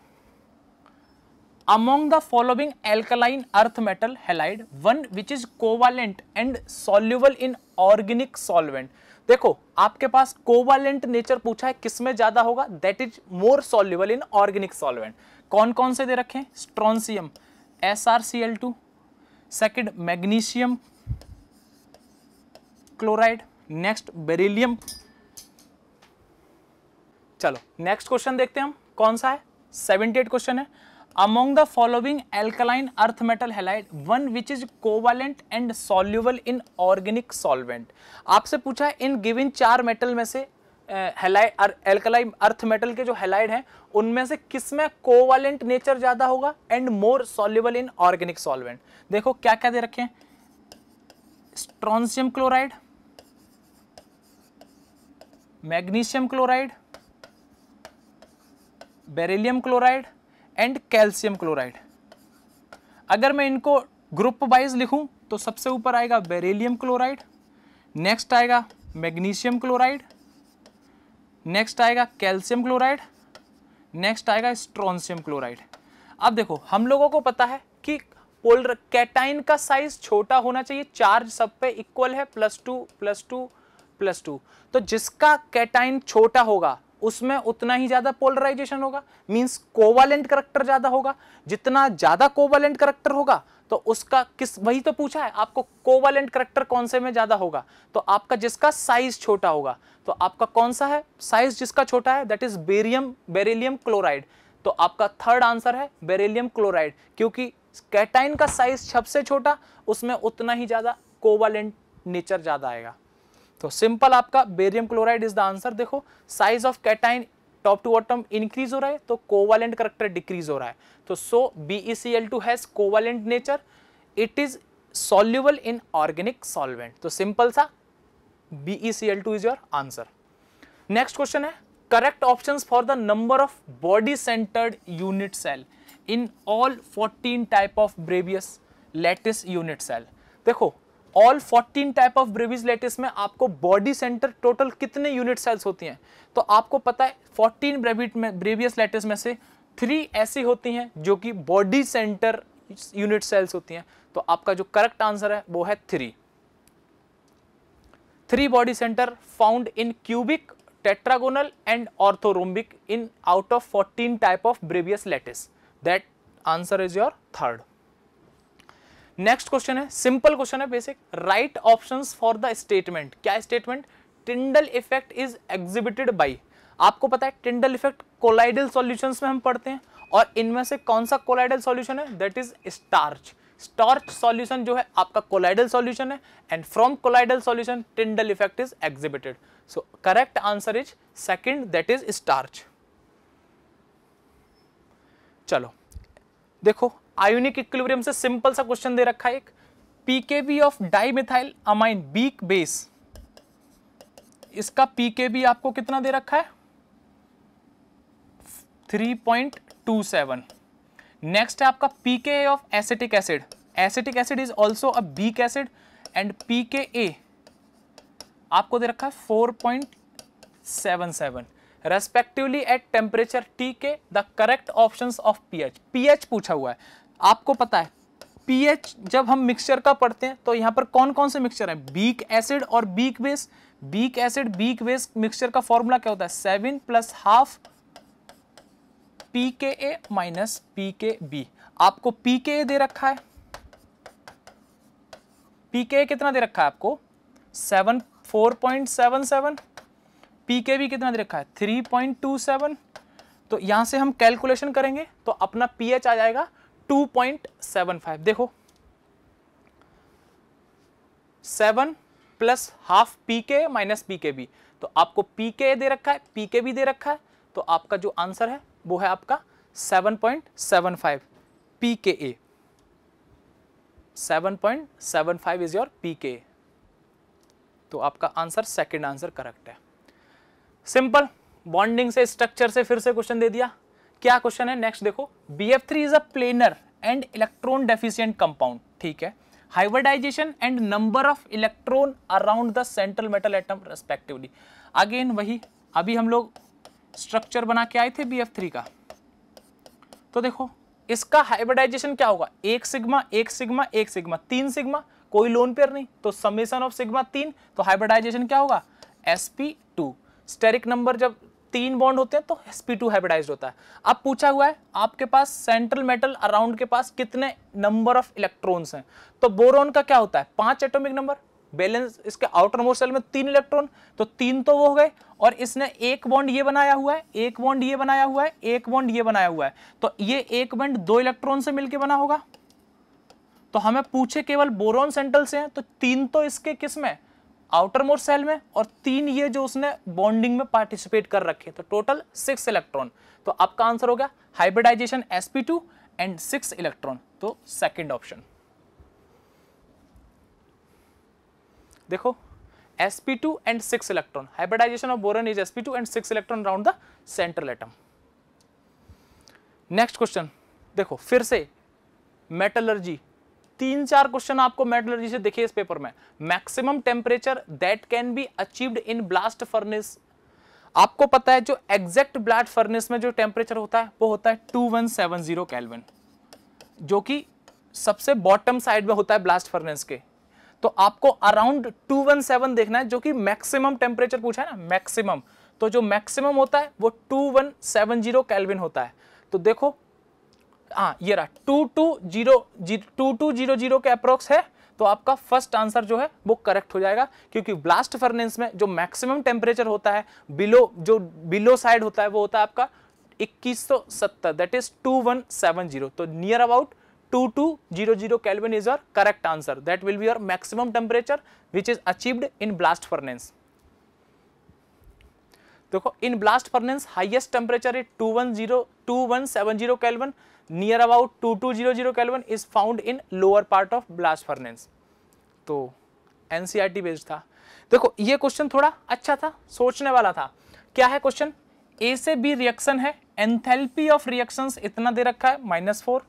among the following alkaline earth metal halide one which is covalent and soluble in organic solvent। देखो आपके पास covalent nature पूछा है, किसमें ज्यादा होगा, that is more soluble in organic solvent. कौन कौन से दे रखे हैं, स्ट्रोंसियम SrCl2, second magnesium chloride, next beryllium. चलो नेक्स्ट क्वेश्चन देखते हैं हम कौन सा है, 78 क्वेश्चन है। Among the following alkaline earth metal halide one which is covalent and soluble in organic solvent। आपसे पूछा है इन गिवन 4 मेटल में से हैलाइड एल्कलाइन अर्थ मेटल के जो हैलाइड हैं उनमें से किसमें कोवालेंट नेचर ज्यादा होगा and more soluble in organic solvent. देखो क्या क्या दे रखे हैं, strontium chloride, magnesium chloride, beryllium chloride and calcium chloride. अगर मैं इनको ग्रुप वाइज लिखूं तो सबसे ऊपर आएगा बेरिलियम क्लोराइड, नेक्स्ट आएगा मैग्नीशियम क्लोराइड, नेक्स्ट आएगा कैल्शियम क्लोराइड, नेक्स्ट आएगा स्ट्रोंसियम क्लोराइड। अब देखो हम लोगों को पता है कि पोलर कैटाइन का साइज छोटा होना चाहिए, चार्ज सब पे इक्वल है, +2 तो जिसका कैटाइन छोटा होगा उसमें उतना ही ज्यादा पोलराइजेशन होगा, मींस कोवालेंट करैक्टर ज्यादा होगा। जितना ज्यादा कोवालेंट करैक्टर होगा तो उसका किस, वही तो पूछा है आपको कोवालेंट करैक्टर कौन से में ज्यादा होगा, तो आपका जिसका साइज छोटा होगा, तो आपका कौन सा है साइज जिसका छोटा है, दैट इज बेरिलियम क्लोराइड। तो आपका थर्ड आंसर है बेरिलियम क्लोराइड, क्योंकि कैटाइन का साइज सबसे छोटा, उसमें उतना ही ज्यादा कोवालेंट नेचर ज्यादा आएगा। तो सिंपल आपका barium chloride is the answer. देखो size of cation top to bottom increase हो रहा है तो कोवालेंट करैक्टर डिक्रीज हो रहा है। तो so BeCl2 has covalent nature, it is soluble in organic solvent. तो सिंपल सा BeCl2 is your answer. Next question है, correct options for the number of body centred unit cell in all 14 type of Bravais lattice unit cell. देखो all 14 type of Bravais lattice में आपको body centre total कितने unit cells होती हैं, तो आपको पता है 14 ब्रेवियस लैटिस में से 3 ऐसी होती हैं जो कि बॉडी सेंटर यूनिट सेल्स होती हैं। तो आपका जो करेक्ट आंसर है वो है 3 body centre found in cubic, tetragonal and orthorhombic in out of 14 type of Bravais lattice. That answer is your third. Next question है, सिंपल क्वेश्चन है basic, right options for the statement. क्या statement, Tyndall effect is exhibited by. आपको पता है Tyndall effect colloidal solutions में हम पढ़ते हैं, और इनमें से कौन सा कोलाइडल सॉल्यूशन है, दैट इज स्टार्च सॉल्यूशन जो है आपका कोलाइडल सॉल्यूशन है, and from colloidal solution Tyndall effect is exhibited. So correct answer is second, that is starch. चलो देखो आयोनिक इक्विलिब्रियम से सिंपल सा क्वेश्चन दे रखा है एक, pKb of dimethyl amine weak base, इसका पीकेबी आपको कितना दे रखा है 3.27। नेक्स्ट है आपका pK of acetic acid, acetic acid is also a weak acid and pKa आपको दे रखा है 4.77 respectively at temperature Tk। The correct options of pH, pH पूछा हुआ है। आपको पता है pH जब हम मिक्सचर का पढ़ते हैं तो यहाँ पर कौन कौन से मिक्सचर है, वीक एसिड और weak base. Weak acid weak base mixture का फॉर्मूला क्या होता है, 7 + ½ pKa माइनस pKb। आपको pKa दे रखा है, pKa कितना दे रखा है आपको 4.77, pKb कितना दे रखा है 3.27। तो यहां से हम कैलकुलेशन करेंगे तो अपना pH आ जाएगा 2.75। देखो 7 + ½ pKa माइनस pKb, तो आपको pKa दे रखा है, pKb दे रखा है, तो आपका जो आंसर है वो है आपका 7.75 pKa। 7.75 is your pKa। तो आपका आंसर सेकंड आंसर करेक्ट है। सिंपल बॉन्डिंग से स्ट्रक्चर से फिर से क्वेश्चन दे दिया। क्या क्वेश्चन है नेक्स्ट देखो, BF3 is a planar and electron deficient compound, ठीक है। Hybridization and number of electron around the central metal atom respectively. Again वही, अभी हम लोग स्ट्रक्चर बना के आए थे BF3 का, तो देखो इसका हाइब्रिडाइजेशन क्या होगा, 1 सिग्मा 1 सिग्मा 1 सिग्मा 3 सिग्मा, कोई लोन पेयर नहीं, तो समेशन ऑफ सिग्मा 3, तो हाइब्रिडाइजेशन क्या होगा sp2। स्टेरिक नंबर जब 3 बॉन्ड होते हैं तो sp2 हाइब्रिडाइज्ड होता है। अब पूछा हुआ है आपके पास सेंट्रल मेटल अराउंड के पास कितने नंबर ऑफ इलेक्ट्रॉन्स हैं, तो बोरोन का क्या होता है 5 एटॉमिक नंबर, बैलेंस इसके आउटर मोस्ट शेल में 3 इलेक्ट्रॉन, तो 3 तो वो हो गए, और इसने एक बॉन्ड ये बनाया हुआ है, एक बॉन्ड ये बनाया हुआ है, एक बॉन्ड ये बनाया हुआ है, तो ये एक बॉन्ड 2 इलेक्ट्रॉन से मिलकर बना होगा। तो हमें पूछे केवल बोरोन सेंट्रल से हैं, तो 3 तो इसके किस में आउटर मोस्ट सेल में, और 3 ये जो उसने बॉन्डिंग में पार्टिसिपेट कर रखे, तो टोटल 6 इलेक्ट्रॉन। तो आपका आंसर हो गया हाइब्रिडाइजेशन sp2 एंड 6 इलेक्ट्रॉन, तो सेकंड ऑप्शन। देखो sp2 and 6 electron, hybridisation of boron is sp2 and 6 electron around the central atom. Next question देखो, फिर से मेटलर्जी, 3-4 क्वेश्चन आपको मेटलर्जी से देखिए इस पेपर में। Maximum temperature that can be achieved in blast furnace. आपको पता है जो एग्जैक्ट ब्लास्ट फर्नेस में जो टेम्परेचर होता है वो होता है 2170 केल्विन, जो कि सबसे बॉटम साइड में होता है ब्लास्ट फर्नेस के। तो आपको अराउंड 217 देखना है, जो कि मैक्सिमम टेम्परेचर पूछा है ना, मैक्सिमम, तो जो मैक्सिमम होता है वो 2170 केल्विन होता है। तो देखो हाँ ये रहा 2200 के अप्रोक्स है, तो आपका फर्स्ट आंसर जो है वो करेक्ट हो जाएगा, क्योंकि ब्लास्ट फर्नेस में जो मैक्सिमम टेम्परेचर होता है बिलो साइड होता है वो होता है आपका 2170, दैट इज 2170। तो near about 2200 Kelvin is your correct answer. That will be your maximum temperature which is achieved in blast furnace. देखो in blast furnace highest temperature is 2170 Kelvin, near about 2200 Kelvin is found in lower part of blast furnace. तो NCERT based था। देखो ये question थोड़ा अच्छा था, सोचने वाला था। क्या है क्वेश्चन, A से B रिएक्शन है, एंथैल्पी ऑफ रिएक्शंस इतना दे रखा है -4,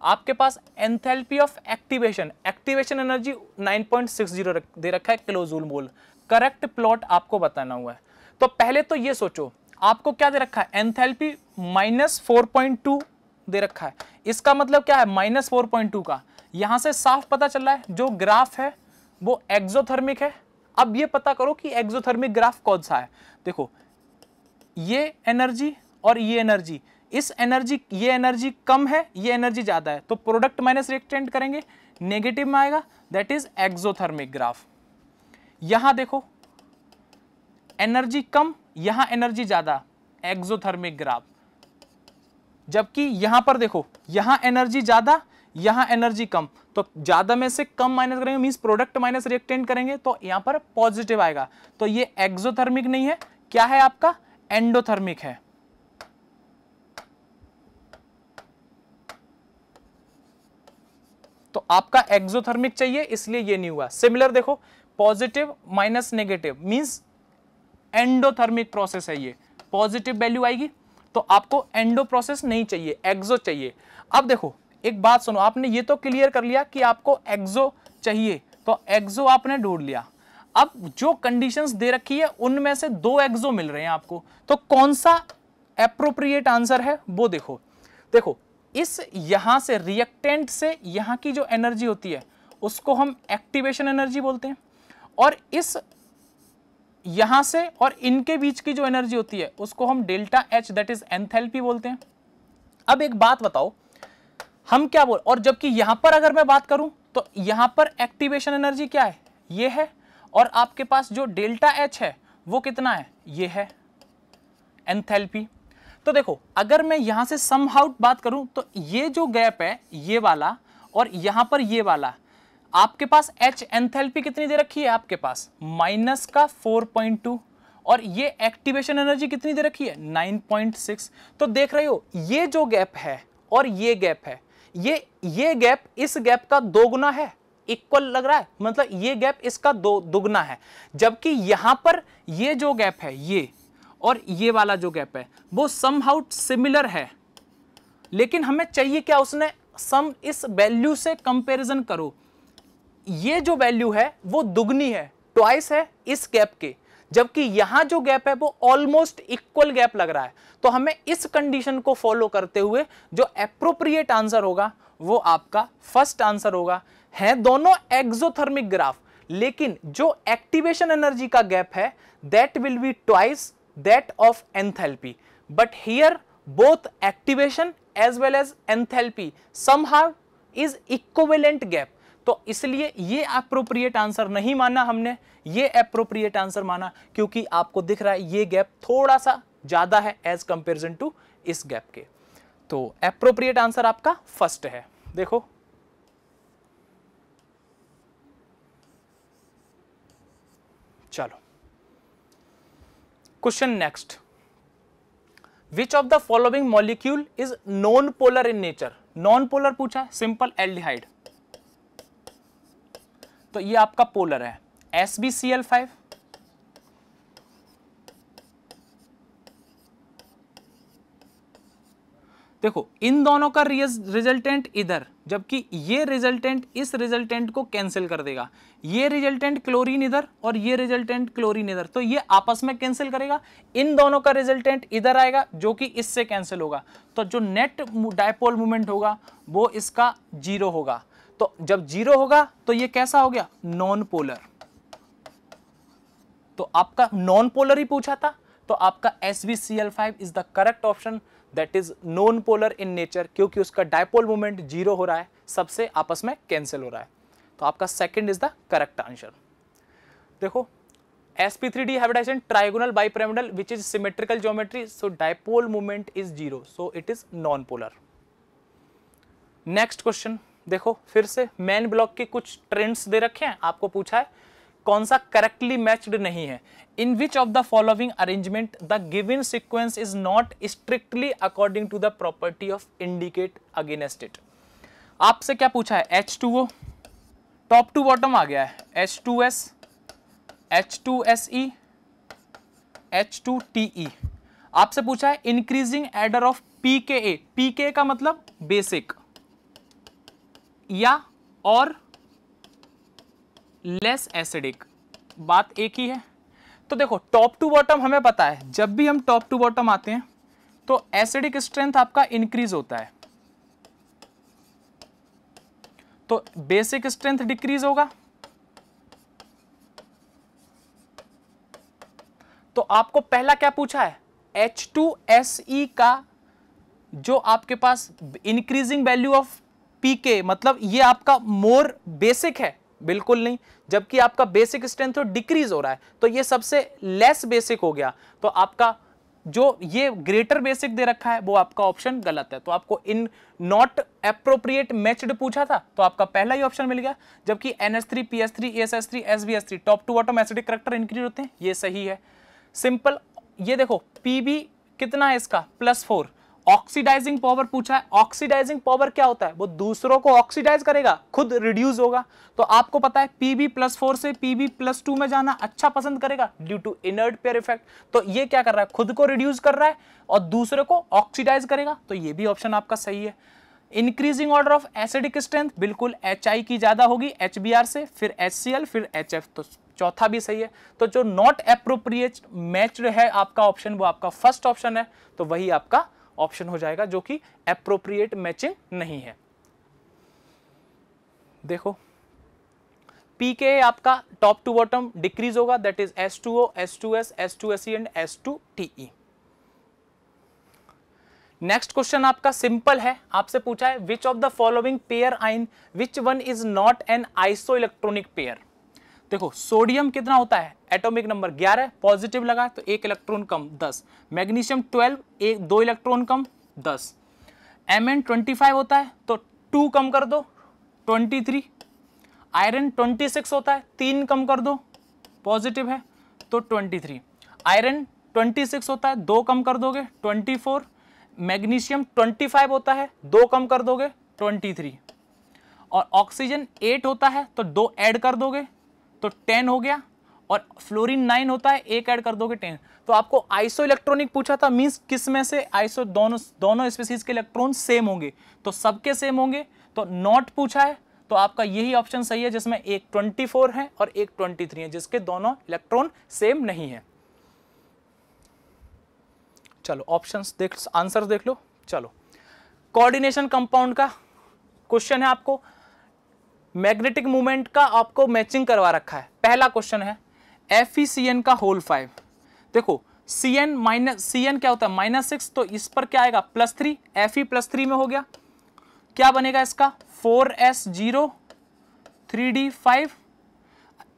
आपके पास enthalpy of activation, activation energy 9.60 दे रखा है किलोजूल मोल। करेक्ट प्लॉट आपको बताना हुआ है। तो पहले तो ये सोचो आपको क्या दे रखा है, एंथैल्पी -4.2 दे रखा है। इसका मतलब क्या है -4.2 का, यहां से साफ पता चल रहा है जो ग्राफ है वो एक्सोथर्मिक है। अब ये पता करो कि एक्सोथर्मिक ग्राफ कौन सा है। देखो ये एनर्जी और ये एनर्जी, इस एनर्जी, ये एनर्जी कम है, ये एनर्जी ज्यादा है, तो प्रोडक्ट माइनस रिएक्टेंट करेंगे, नेगेटिव में आएगा, दैट इज एक्सोथर्मिक ग्राफ। यहां देखो एनर्जी कम, यहां एनर्जी ज्यादा, एक्सोथर्मिक ग्राफ। जबकि यहां पर देखो यहां एनर्जी ज्यादा, यहां एनर्जी कम, तो ज्यादा में से कम माइनस करेंगे मींस प्रोडक्ट माइनस रिएक्टेंट करेंगे, तो यहां पर पॉजिटिव आएगा। तो ये एक्सोथर्मिक नहीं है, क्या है आपका एंडोथर्मिक है। तो आपका एक्सोथर्मिक चाहिए, इसलिए ये नहीं हुआ। सिमिलर देखो positive minus negative means endothermic process है, ये पॉजिटिव वैल्यू आएगी, तो आपको एंडो प्रोसेस नहीं चाहिए, एक्सो चाहिए। अब देखो एक बात सुनो, आपने ये तो क्लियर कर लिया कि आपको एक्सो चाहिए, तो एक्सो आपने ढूंढ लिया। अब जो कंडीशंस दे रखी है उनमें से 2 एक्सो मिल रहे हैं आपको, तो कौन सा एप्रोप्रिएट आंसर है वो देखो। देखो इस यहां से रिएक्टेंट से यहां की जो एनर्जी होती है उसको हम एक्टिवेशन एनर्जी बोलते हैं, और इस यहां से और इनके बीच की जो एनर्जी होती है उसको हम delta H that is enthalpy बोलते हैं। अब एक बात बताओ, हम क्या बोल, और जबकि यहां पर अगर मैं बात करूं तो यहां पर एक्टिवेशन एनर्जी क्या है, ये है, और आपके पास जो डेल्टा एच है वो कितना है, ये है एंथैल्पी। तो देखो अगर मैं यहां से समहाउ बात करूं तो ये जो गैप है ये वाला और यहां पर ये वाला, आपके पास एच एंथैल्पी कितनी दे रखी है, आपके पास माइनस का 4.2, और ये एक्टिवेशन एनर्जी कितनी दे रखी है 9.6। तो देख रहे हो ये जो गैप है और ये गैप है, ये गैप इस गैप का 2 गुना है, इक्वल लग रहा है, मतलब ये गैप इसका दुगना है। जबकि यहां पर ये जो गैप है ये और ये वाला जो गैप है वो समहाउ सिमिलर है, लेकिन हमें चाहिए क्या, उसने सम इस वैल्यू से कंपैरिजन करो, ये जो वैल्यू है वो दुगनी है, ट्वाइस है इस गैप के, जबकि यहां जो गैप है वो ऑलमोस्ट इक्वल गैप लग रहा है। तो हमें इस कंडीशन को फॉलो करते हुए जो एप्रोप्रिएट आंसर होगा वो आपका फर्स्ट आंसर होगा। है दोनों एक्सोथर्मिक ग्राफ, लेकिन जो एक्टिवेशन एनर्जी का गैप है that will be twice that of enthalpy, but here both activation as well as enthalpy somehow is equivalent gap. तो इसलिए ये एप्रोप्रिएट आंसर नहीं माना हमने, ये एप्रोप्रिएट आंसर माना क्योंकि आपको दिख रहा है ये गैप थोड़ा सा ज्यादा है एज कंपेरिजन टू इस गैप के। तो एप्रोप्रिएट आंसर आपका फर्स्ट है। देखो चलो question next, which of the following molecule is non polar in nature. Non polar पूछा है, सिंपल एल्डिहाइड, तो ये आपका पोलर है SbCl5, देखो इन दोनों का रिजल्टेंट इधर, जबकि ये रिजल्टेंट इस रिजल्टेंट को कैंसिल कर देगा, ये रिजल्टेंट क्लोरीन इधर और ये रिजल्टेंट क्लोरीन इधर, तो ये आपस में कैंसिल करेगा, इन दोनों का रिजल्टेंट इधर आएगा जो कि इससे कैंसिल होगा, तो जो नेट डायपोल मोमेंट होगा वो इसका 0 होगा। तो जब 0 होगा तो ये कैसा हो गया, नॉन पोलर। तो आपका नॉन पोलर ही पूछा था, तो आपका SbCl5 is the correct option, that is non polar in nature, क्योंकि उसका डायपोल मोमेंट 0 हो रहा है, सबसे आपस में कैंसिल हो रहा है। तो आपका second is the correct answer. देखो sp3d hybridisation trigonal bipyramidal which is symmetrical geometry, so dipole moment is 0, so it is non polar. Next question देखो, फिर से मेन ब्लॉक के कुछ ट्रेंड्स दे रखे हैं, आपको पूछा है कौन सा करेक्टली मैच्ड नहीं है। In which of the following arrangement the given sequence is not strictly according to the property of indicate against it. आपसे क्या पूछा है, H2O, टॉप टू बॉटम आ गया है, H2S, H2SE, H2TE। आपसे पूछा है increasing adder of pKa, pKa का मतलब बेसिक या और लेस एसिडिक, बात एक ही है। तो देखो टॉप टू बॉटम हमें पता है, जब भी हम टॉप टू बॉटम आते हैं तो एसिडिक स्ट्रेंथ आपका इंक्रीज होता है, तो बेसिक स्ट्रेंथ डिक्रीज होगा। तो आपको पहला क्या पूछा है, H2SE का जो आपके पास इंक्रीजिंग वैल्यू ऑफ pK, मतलब ये आपका मोर बेसिक है, बिल्कुल नहीं, जबकि आपका बेसिक स्ट्रेंथ तो डिक्रीज हो रहा है, तो ये सबसे लेस बेसिक हो गया। तो आपका जो ये ग्रेटर बेसिक दे रखा है वो आपका ऑप्शन गलत है। तो आपको इन नॉट एप्रोप्रिएट मैच्ड पूछा था, तो आपका पहला ही ऑप्शन मिल गया। जबकि NH3, PS3, ESS3, SbS3 top to bottom acidic character increase होते हैं, ये सही है, सिंपल। ये देखो Pb कितना है इसका, +4। ऑक्सीडाइजिंग पावर पूछा है, ऑक्सीडाइजिंग पावर क्या होता है, वो दूसरों को ऑक्सीडाइज करेगा, खुद रिड्यूस होगा। तो आपको पता है Pb+4 से Pb+2 में जाना अच्छा पसंद करेगा due to inert pair effect. तो ये क्या कर रहा है, खुद को रिड्यूस कर रहा है और दूसरे को ऑक्सीडाइज करेगा, तो ये भी ऑप्शन आपका सही है। Increasing order of acidic strength, बिल्कुल HI की ज्यादा होगी HBr से, फिर HCl, फिर HF, तो चौथा भी सही है। तो जो नॉट एप्रोप्रिएट मैच्ड है आपका ऑप्शन, वो आपका फर्स्ट ऑप्शन है, तो वही आपका ऑप्शन हो जाएगा जो कि एप्रोप्रिएट मैचिंग नहीं है। देखो pKa आपका टॉप टू बॉटम डिक्रीज होगा, that is H2O, H2S, H2Se and H2Te। Next question आपका सिंपल है, आपसे पूछा है which of the following pair in which one is not an iso electronic pair. देखो सोडियम कितना होता है, एटॉमिक नंबर 11, पॉजिटिव लगा तो 1 इलेक्ट्रॉन कम 10, मैग्नीशियम 12, 2 इलेक्ट्रॉन कम 10, Mn 25 होता है तो 2 कम कर दो 23, आयरन 26 होता है 3 कम कर दो, पॉजिटिव है तो 23, आयरन 26 होता है 2 कम कर दोगे 24, मैग्नीशियम 25 होता है 2 कम कर दोगे 23, और ऑक्सीजन 8 होता है तो 2 ऐड कर दोगे तो 10 हो गया, और फ्लोरीन 9 होता है 1 ऐड कर दोगे 10। तो आपको आइसो इलेक्ट्रॉनिक पूछा था, मींस किस में से आइसो दोनों स्पीसीज के इलेक्ट्रॉन सेम होंगे, तो सबके सेम होंगे, तो नॉट पूछा है, तो आपका यही ऑप्शन सही है जिसमें एक 24 है और एक 23 है, जिसके दोनों इलेक्ट्रॉन सेम नहीं है। चलो ऑप्शंस देख, आंसर देख लो। चलो कोऑर्डिनेशन कंपाउंड का क्वेश्चन है, आपको मैग्नेटिक मूवमेंट का आपको मैचिंग करवा रखा है। पहला क्वेश्चन है FeCN का होल 5। देखो Cn क्या होता है -6, तो इस पर क्या आएगा +3, Fe +3 में हो गया, क्या बनेगा इसका 4s0 3d5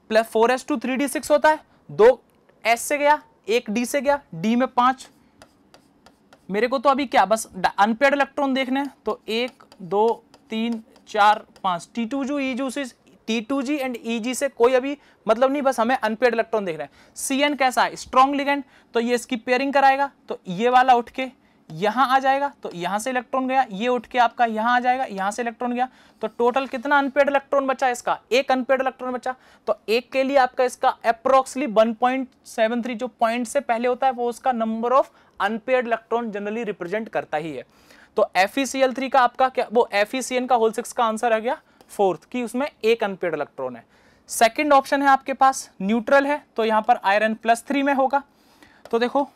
plus 4s2 3d6 होता है, 2 s से गया 1 d से गया, d में 5, मेरे को तो अभी क्या बस अनपेयर्ड इलेक्ट्रॉन देखने हैं, तो 1 2 3 4 5 T2G एंड EG से कोई अभी मतलब नहीं, बस हमें अनपेयर्ड इलेक्ट्रॉन देख रहे हैं। Cn कैसा है स्ट्रॉन्ग लिगेंड, तो ये इसकी पेयरिंग कराएगा, तो ये वाला उठ के यहां आ जाएगा, तो यहां से इलेक्ट्रॉन गया, ये उठ के आपका यहां आ जाएगा, यहां से इलेक्ट्रॉन गया, तो टोटल कितना अनपेयर्ड इलेक्ट्रॉन बचा इसका, एक अनपेयर्ड इलेक्ट्रॉन बचा, तो एक के लिए आपका इसका अप्रोक्सीमेटली 1.73 जो पॉइंट से पहले होता है वो उसका number of unpaired electron generally represent करता ही है। तो FeCl3 का आपका क्या, वो FeCN का होल 6 का आंसर आ गया 4th की, उसमें एक अनपेयर्ड इलेक्ट्रॉन है। सेकंड ऑप्शन है आपके पास न्यूट्रल है, तो यहां पर आयरन +3 में होगा, तो देखो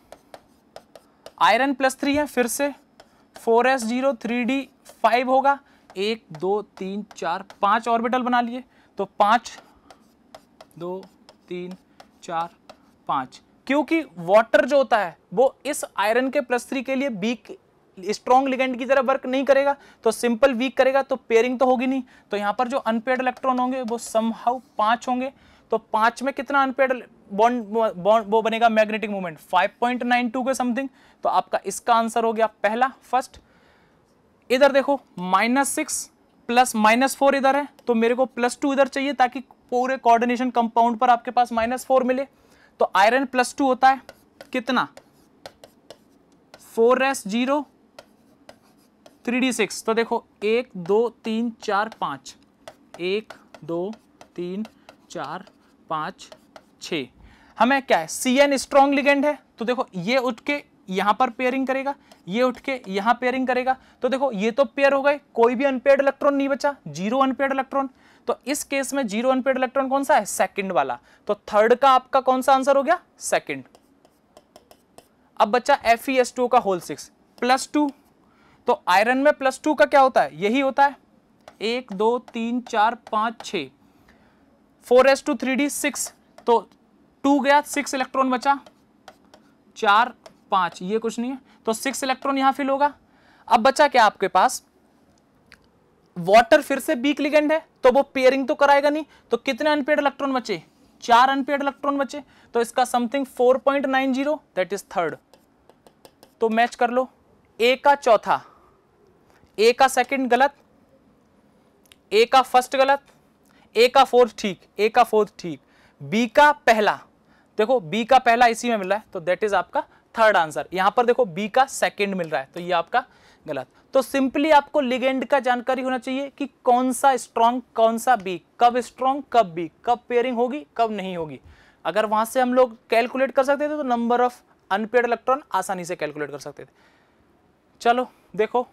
आयरन +3 है, फिर से 4s0 3d5 होगा, 1 2 3 4 5 ऑर्बिटल बना लिए, तो 5 2 3 4 5, क्योंकि वाटर जो होता है वो इस आयरन के +3 के लिए वीक स्ट्रॉन्ग लिगेंड की तरह वर्क नहीं करेगा, तो सिंपल वीक करेगा, तो पेयरिंग तो होगी नहीं, तो यहां पर जो अनपेयर्ड इलेक्ट्रॉन होंगे वो समहाउ 5 होंगे, तो 5 में कितना अनपेयर्ड बॉन्ड वो बनेगा मैग्नेटिक मूवमेंट 5.92 के समथिंग, तो आपका इसका आंसर हो गया पहला फर्स्ट। इधर देखो -6 प्लस -4 इधर है, तो मेरे को +2 इधर चाहिए ताकि पूरे कोऑर्डिनेशन कंपाउंड पर आपके पास -4 मिले, तो आयरन +2 होता है कितना 4s0 3d6, तो देखो 1 2 3 4 5 1 2 3 4 5 6, हमें क्या है Cn स्ट्रॉन्ग लिगेंड है, तो देखो ये उठ के यहां पर पेयरिंग करेगा, ये उठ के यहां पेयरिंग करेगा, तो देखो ये तो पेयर हो गए, कोई भी अनपेयर्ड इलेक्ट्रॉन नहीं बचा, 0 अनपेयर्ड इलेक्ट्रॉन, तो इस केस में 0 अनपेयर्ड इलेक्ट्रॉन कौन सा है सेकंड वाला, तो थर्ड का आपका कौन सा आंसर हो गया सेकंड। अब बच्चा FeS2 का होल 6 +2, तो आयरन में +2 का क्या होता है यही होता है 1 2 3 4 5 6, 4s2 3d6, तो 2 गया 6 इलेक्ट्रॉन बचा 4 5, ये कुछ नहीं है, तो 6 इलेक्ट्रॉन यहां फिल होगा। अब बचा क्या आपके पास वाटर, फिर से वीक लिगेंड है, तो वो पेयरिंग तो कराएगा नहीं, तो कितने अनपेयर्ड इलेक्ट्रॉन बचे 4 अनपेयर्ड इलेक्ट्रॉन बचे, तो इसका समथिंग 4.90 दैट इज थर्ड, तो मैच कर लो। ए का चौथा, ए का सेकंड गलत, ए का फर्स्ट गलत, ए का फोर्थ ठीक, ए का फोर्थ ठीक, बी का पहला, देखो बी का पहला इसी में मिल रहा है, तो दैट इज आपका थर्ड आंसर। यहां पर देखो बी का सेकंड मिल रहा है, तो ये आपका गलत। तो सिंपली आपको लिगेंड का जानकारी होना चाहिए कि कौन सा स्ट्रॉन्ग कौन सा वीक, कब स्ट्रॉन्ग कब वीक, कब पेयरिंग होगी कब नहीं होगी। अगर वहां से हम लोग कैलकुलेट कर सकते थे तो नंबर ऑफ अनपेयर्ड इलेक्ट्रॉन आसानी से कैलकुलेट कर सकते थे। चलो देखो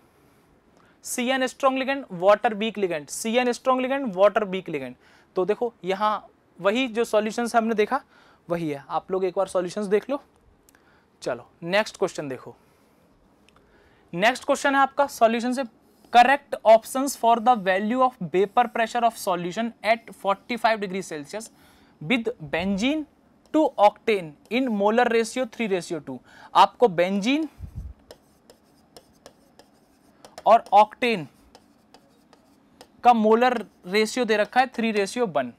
CN strong ligand, water week ligand, CN strong ligand, water week ligand. तो देखो यहाँ वही जो सॉल्यूशंस हमने देखा वही है, आप लोग एक बार सॉल्यूशंस देख लो। चलो नेक्स्ट क्वेश्चन देखो। नेक्स्ट क्वेश्चन है आपका सॉल्यूशन से, correct options for the value of vapour pressure of solution at 45 degree Celsius with benzene to octane in molar ratio 3:2। आपको बेंजीन और ऑक्टेन का मोलर रेशियो दे रखा है 3:1।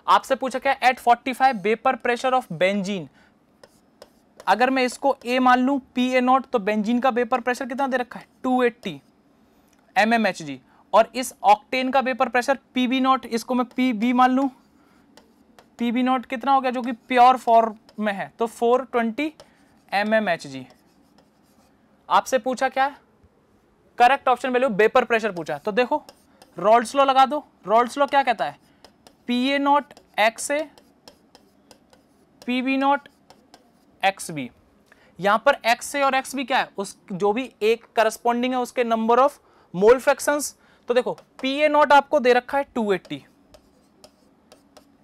आपसे पूछा क्या, at 45 vapour pressure of benzene. अगर मैं इसको ए मान लूं PA0, तो बेंजीन का वेपर प्रेशर कितना दे रखा है 280 mmHg, और इस ऑक्टेन का वेपर प्रेशर PB0, इसको मैं PB मान लूं, PB0 कितना हो गया जो कि प्योर फॉर्म में है, तो 420 mmHg। आपसे पूछा क्या है, correct option value vapour pressure पूछा है। तो देखो रॉल्स लॉ लगा दो। रॉल्स लॉ क्या कहता है, PA0 XA PB0 XB। यहां पर XA और XB क्या है, उस जो भी एक करस्पॉन्डिंग है उसके नंबर ऑफ मोल फ्रैक्शंस। तो देखो PA0 आपको दे रखा है 280,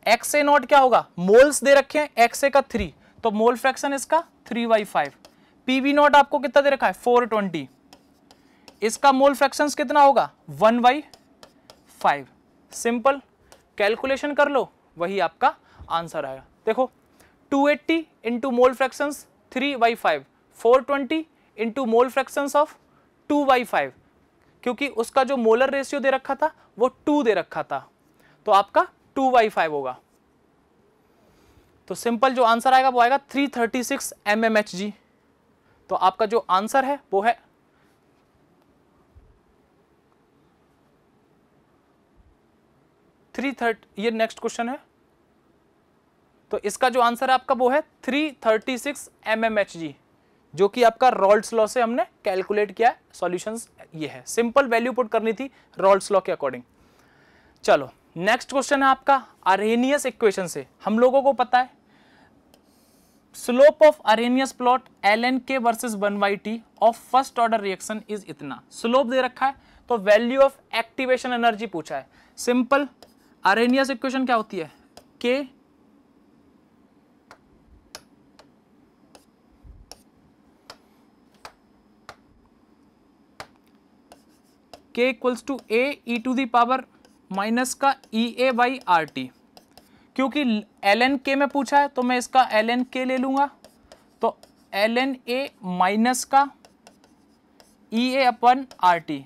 XA0 क्या होगा, मोल्स दे रखे हैं, XA का 3, तो मोल फ्रैक्शन इसका 3/5। PB0 आपको कितना दे रखा है 420, इसका मोल फ्रैक्शंस कितना होगा 1/5। सिंपल कैलकुलेशन कर लो, वही आपका आंसर आएगा। देखो 280 into mole fractions 3/5, 420 into mole fractions of 2/5, क्योंकि उसका जो मोलर रेशियो दे रखा था वो 2 दे रखा था, तो आपका 2/5 होगा। तो सिंपल जो आंसर आएगा वो आएगा 336 mmHg। तो आपका जो आंसर है वो है 330। ये नेक्स्ट क्वेश्चन है, तो इसका जो आंसर है आपका वो है 336 mmHg, जो कि आपका रॉल्स लॉ से हमने कैलकुलेट किया है। सॉल्यूशंस ये है, सिंपल वैल्यू पुट करनी थी रॉल्स लॉ के अकॉर्डिंग। चलो नेक्स्ट क्वेश्चन है आपका अरेनियस इक्वेशन से। हम लोगों को पता है slope of Arrhenius plot ln(k) versus 1/t of first order reaction is इतना। स्लोप दे रखा है, तो वैल्यू ऑफ एक्टिवेशन एनर्जी पूछा है। सिंपल अरेनियस इक्वेशन क्या होती है, K equals to A e⁻⁻⁻ का EA/RT। क्योंकि ln(k) में पूछा है तो मैं इसका ln(k) ले लूंगा, तो ln(a) माइनस का EA/RT,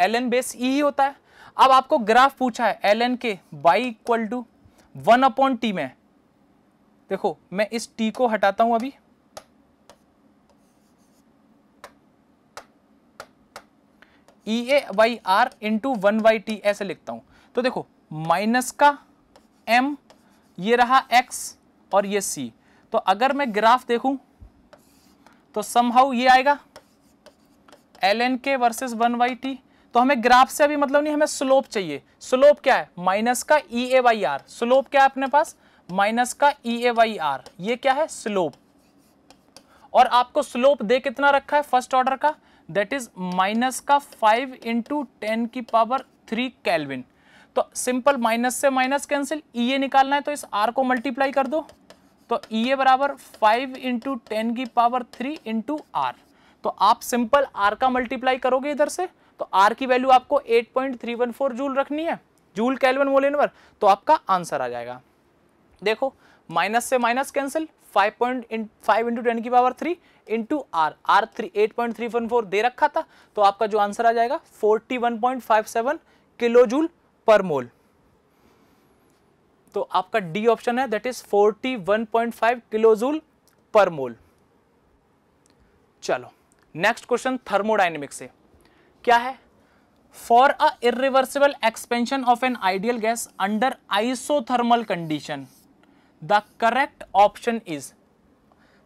ln बेस E ही होता है। अब आपको ग्राफ पूछा है ln(k) y equal to 1/t में। देखो मैं इस t को हटाता हूं अभी, EA/R इंटू 1/t ऐसे लिखता हूं। तो देखो माइनस का m, ये रहा x और ये c। तो अगर मैं ग्राफ देखूं तो समहाउ ये आएगा ln(k) वर्सेस 1/t। तो हमें ग्राफ से अभी मतलब नहीं, हमें स्लोप चाहिए। स्लोप क्या है, माइनस का EA/R। स्लोप क्या है अपने पास, माइनस का EA/R, ये क्या है स्लोप। और आपको स्लोप दे कितना रखा है फर्स्ट ऑर्डर का, दैट इज माइनस का 5 इंटू 10⁻³ केल्विन। तो सिंपल माइनस से माइनस कैंसिल, EA निकालना है तो इस R को मल्टीप्लाई कर दो, तो EA बराबर 5 इंटू 10⁻³ इंटू R। तो आप सिंपल R का मल्टीप्लाई करोगे इधर से, तो R की वैल्यू आपको 8.314 जूल रखनी है, जूल केल्विन मोल इनवर्स, तो आपका आंसर आ जाएगा। देखो माइनस से minus cancel, 5 into 10⁻³ into R, 8.314 दे रखा था, तो आपका जो आंसर आ जाएगा 41.57 किलो जूल पर मोल। तो आपका डी ऑप्शन है, that is 41.5 kilo joule per mole. चलो नेक्स्ट क्वेश्चन थर्मोडायनेमिक्स से क्या है, for a irreversible expansion of an ideal gas under isothermal condition the correct option is.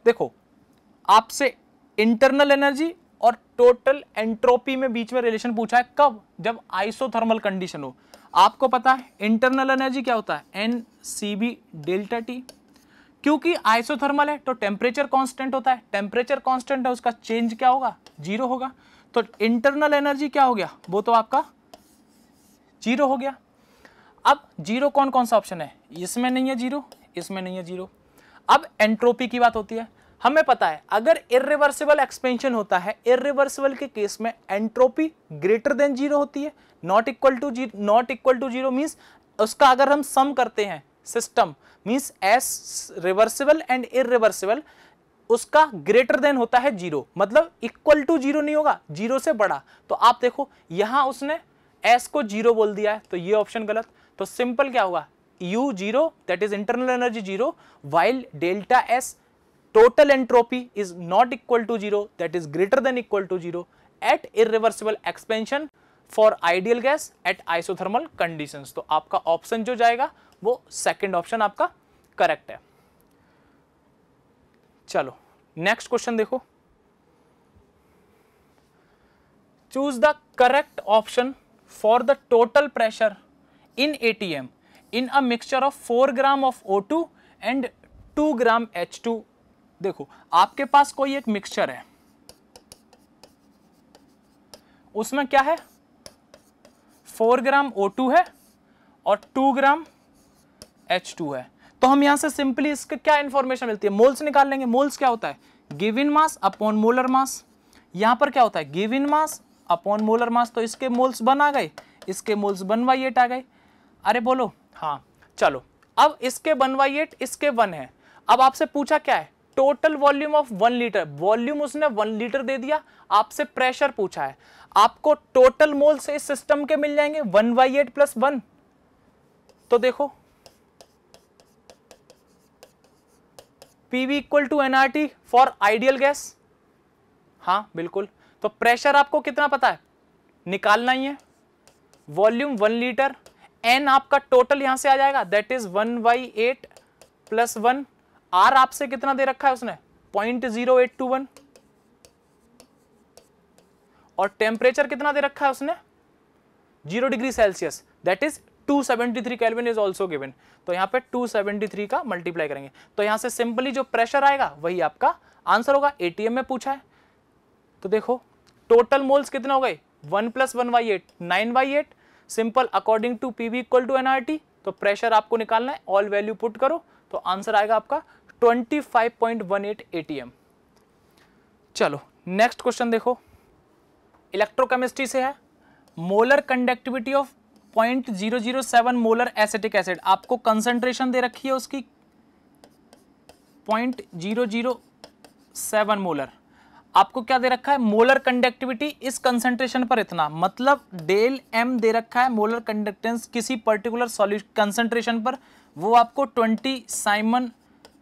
देखो आपसे इंटरनल एनर्जी और टोटल एंट्रोपी में बीच में रिलेशन पूछा है, कब, जब आइसोथर्मल कंडीशन हो। आपको पता है इंटरनल एनर्जी क्या होता है, NCB डेल्टा T। क्योंकि आइसोथर्मल है तो टेम्परेचर कांस्टेंट होता है, टेम्परेचर कांस्टेंट है उसका चेंज क्या होगा, जीरो होगा। तो इंटरनल एनर्जी क्या हो गया, वो तो आपका जीरो हो गया। अब जीरो कौन कौन सा ऑप्शन है, इसमें नहीं है जीरो, इसमें नहीं है जीरो। अब एंट्रोपी की बात होती है, हमें पता है अगर इर्रिवर्सिबल एक्सपेंशन होता है, इर्रिवर्सिबल के केस में एंट्रोपी ग्रेटर देन जीरो होती है, not equal to zero means उसका अगर हम सम करते हैं system means as reversible and irreversible, उसका ग्रेटर देन होता है जीरो, मतलब इक्वल टू जीरो नहीं होगा, जीरो से बड़ा। तो आप देखो यहां उसने एस को जीरो बोल दिया है, तो ये ऑप्शन गलत। तो सिंपल क्या होगा, U zero that is internal energy zero, while delta S total entropy is not equal to zero, that is greater than equal to zero at irreversible expansion for ideal gas at isothermal conditions। तो आपका option जो जाएगा वो second option आपका correct है। चलो next question देखो, choose the correct option for the total pressure in ATM in a mixture of 4 gram of O2 and 2 gram H2। देखो आपके पास कोई एक मिक्सचर है, उसमें क्या है 4 ग्राम O2 है और 2 ग्राम H2 है। तो हम यहां से सिंपली इसके क्या इंफॉर्मेशन मिलती है, मोल्स निकाल लेंगे। मोल्स क्या होता है, given mass upon molar mass. यहां पर क्या होता है, given mass upon molar mass. तो इसके मोल्स 1 आ गए, इसके मोल्स 1/8 आ गए। अरे बोलो हाँ, चलो अब इसके 1/8 इसके 1 है। अब आपसे पूछा क्या है, total volume of 1 litre, volume उसने 1 लीटर दे दिया, आपसे प्रेशर पूछा है, आपको टोटल मोल से इस सिस्टम के मिल जाएंगे 1/8 + 1। तो देखो PV = nRT for ideal gas, हाँ बिल्कुल। तो प्रेशर आपको कितना पता है, निकालना ही है, वॉल्यूम 1 लीटर, एन आपका टोटल यहां से आ जाएगा दैट इज 1/8 + 1। आर आपसे कितना दे रखा है उसने 0.0821, और टेम्परेचर कितना दे रखा है उसने 0 degree Celsius that is 273 kelvin is also given. तो यहां पे 273 का मल्टीप्लाई करेंगे, तो यहां से सिंपली जो प्रेशर आएगा वही आपका आंसर होगा। एटीएम में पूछा है, तो देखो टोटल मोल्स कितना हो गए 1 + 1/8 9/8, simple according to PV = nRT। तो प्रेशर आपको निकालना है, ऑल वैल्यू पुट करो तो आंसर आएगा आपका 25.18 ATM। चलो नेक्स्ट क्वेश्चन देखो, इलेक्ट्रोकेमिस्ट्री से है, molar conductivity of 0.007 molar acetic acid. आपको कंसंट्रेशन दे रखी है उसकी 0.007 मोलर, आपको क्या दे रखा है मोलर कंडक्टिविटी इस कंसंट्रेशन पर इतना, मतलब डेल m दे रखा है मोलर कंडक्टेंस किसी पर्टिकुलर सॉल्यूशन कंसंट्रेशन पर, वो आपको 20 साइमन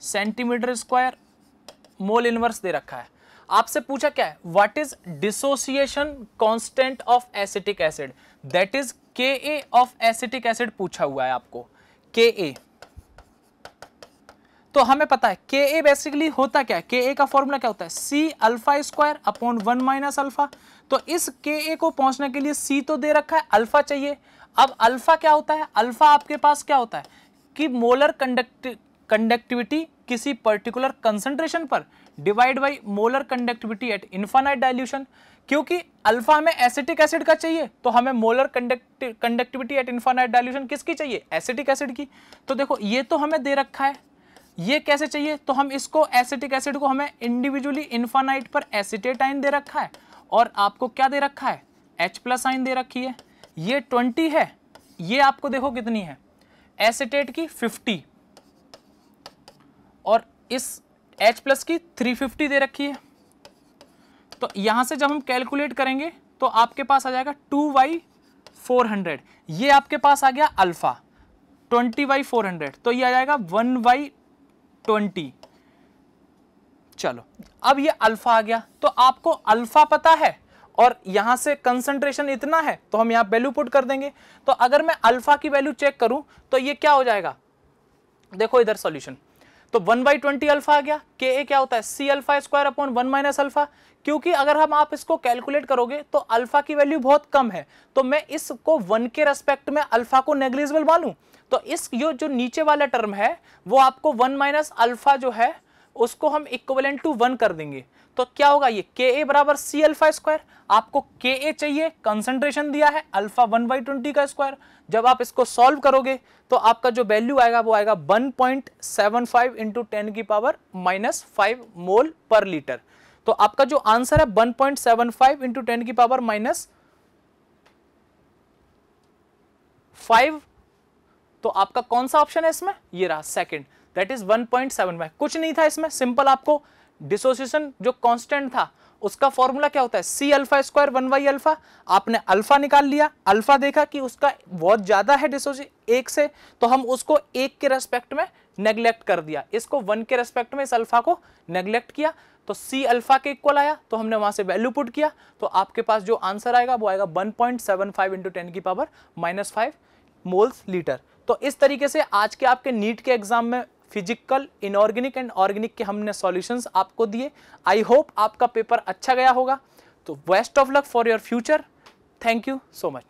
cm² मोल इनवर्स दे रखा है। आपसे पूछा क्या है, what is dissociation constant of acetic acid, that is Ka of acetic acid पूछा हुआ है आपको, Ka। तो हमें पता है Ka बेसिकली होता क्या है, Ka का फॉर्मूला क्या होता है C∝² अपॉन 1 - अल्फा। तो इस Ka को पहुंचने के लिए C तो दे रखा है, अल्फा चाहिए। अब अल्फा क्या होता है, अल्फा आपके पास क्या होता है कि मोलर कंडक्टिविटी किसी पर्टिकुलर कंसंट्रेशन पर divide by molar conductivity eight infinite dilution. क्योंकि अल्फा हमें एसिटिक एसिड का चाहिए, तो हमें molar conductivity eight infinite dilution किसकी चाहिए, एसिटिक एसिड की। तो देखो ये तो हमें दे रखा है, ये कैसे चाहिए, तो हम इसको एसिटिक एसिड को हमें इंडिविजुअली इनफाइनाइट पर एसिटेट आयन दे रखा है, और आपको क्या दे रखा है H+ आयन दे रखी है, ये 20 है, ये आपको देखो कितनी है एसिटेट की 50, और इस H+ की 350 दे रखी है। तो यहां से जब हम कैलकुलेट करेंगे तो आपके पास आ जाएगा 2/400, ये आपके पास आ गया अल्फा 20/400, तो ये आ जाएगा 1/20। चलो अब ये अल्फा आ गया, तो आपको अल्फा पता है और यहां से कंसंट्रेशन इतना है, तो हम यहां वैल्यू पुट कर देंगे। तो अगर मैं अल्फा की वैल्यू चेक करूं तो ये क्या हो जाएगा, देखो इधर सॉल्यूशन, तो 1/20 अल्फा आ गया। Ka क्या होता है C∝² अपॉन 1 - अल्फा। क्योंकि अगर हम आप इसको कैलकुलेट करोगे तो अल्फा की वैल्यू बहुत कम है, तो मैं इसको 1 के रेस्पेक्ट में अल्फा को नेग्लिजिबल मानूं, तो इस जो नीचे वाला टर्म है वो आपको 1 - अल्फा जो है उसको हम इक्विवेलेंट टू 1 कर देंगे तो क्या होगा, ये Ka बराबर C अल्फा स्क्वायर। आपको Ka चाहिए, कंसंट्रेशन दिया है अल्फा 1/20 का स्क्वायर। जब आप इसको सॉल्व करोगे तो आपका जो वैल्यू आएगा वो आएगा 1.75 इंटू 10⁻⁻5 मोल पर लीटर। तो आपका जो आंसर है 1.75 इंटू 10⁻5। तो आपका कौन सा ऑप्शन है इसमें, ये रहा सेकंड, दैट इज 1.75। कुछ नहीं था इसमें, सिंपल आपको डिसोसिएशन जो कांस्टेंट था उसका फॉर्मूला क्या होता है, C अल्फा स्क्वायर 1/अल्फा। आपने अल्फा निकाल लिया, अल्फा देखा कि उसका बहुत ज्यादा है डिसोसिएशन 1 से, तो हम उसको 1 के रेस्पेक्ट में नेग्लेक्ट कर दिया, इसको 1 के रेस्पेक्ट में इस अल्फा को नेग्लेक्ट किया, तो C अल्फा के इक्वल आया, तो हमने वहां से वैल्यू पुट किया, तो आपके पास जो आंसर आएगा वो आएगा 1.75 इंटू 10⁻⁻5 मोल्स लीटर। तो इस तरीके से आज के आपके नीट के एग्जाम में फिजिकल, इनऑर्गेनिक एंड ऑर्गेनिक के हमने सॉल्यूशंस आपको दिए। आई होप आपका पेपर अच्छा गया होगा। तो best of luck for your future. Thank you so much.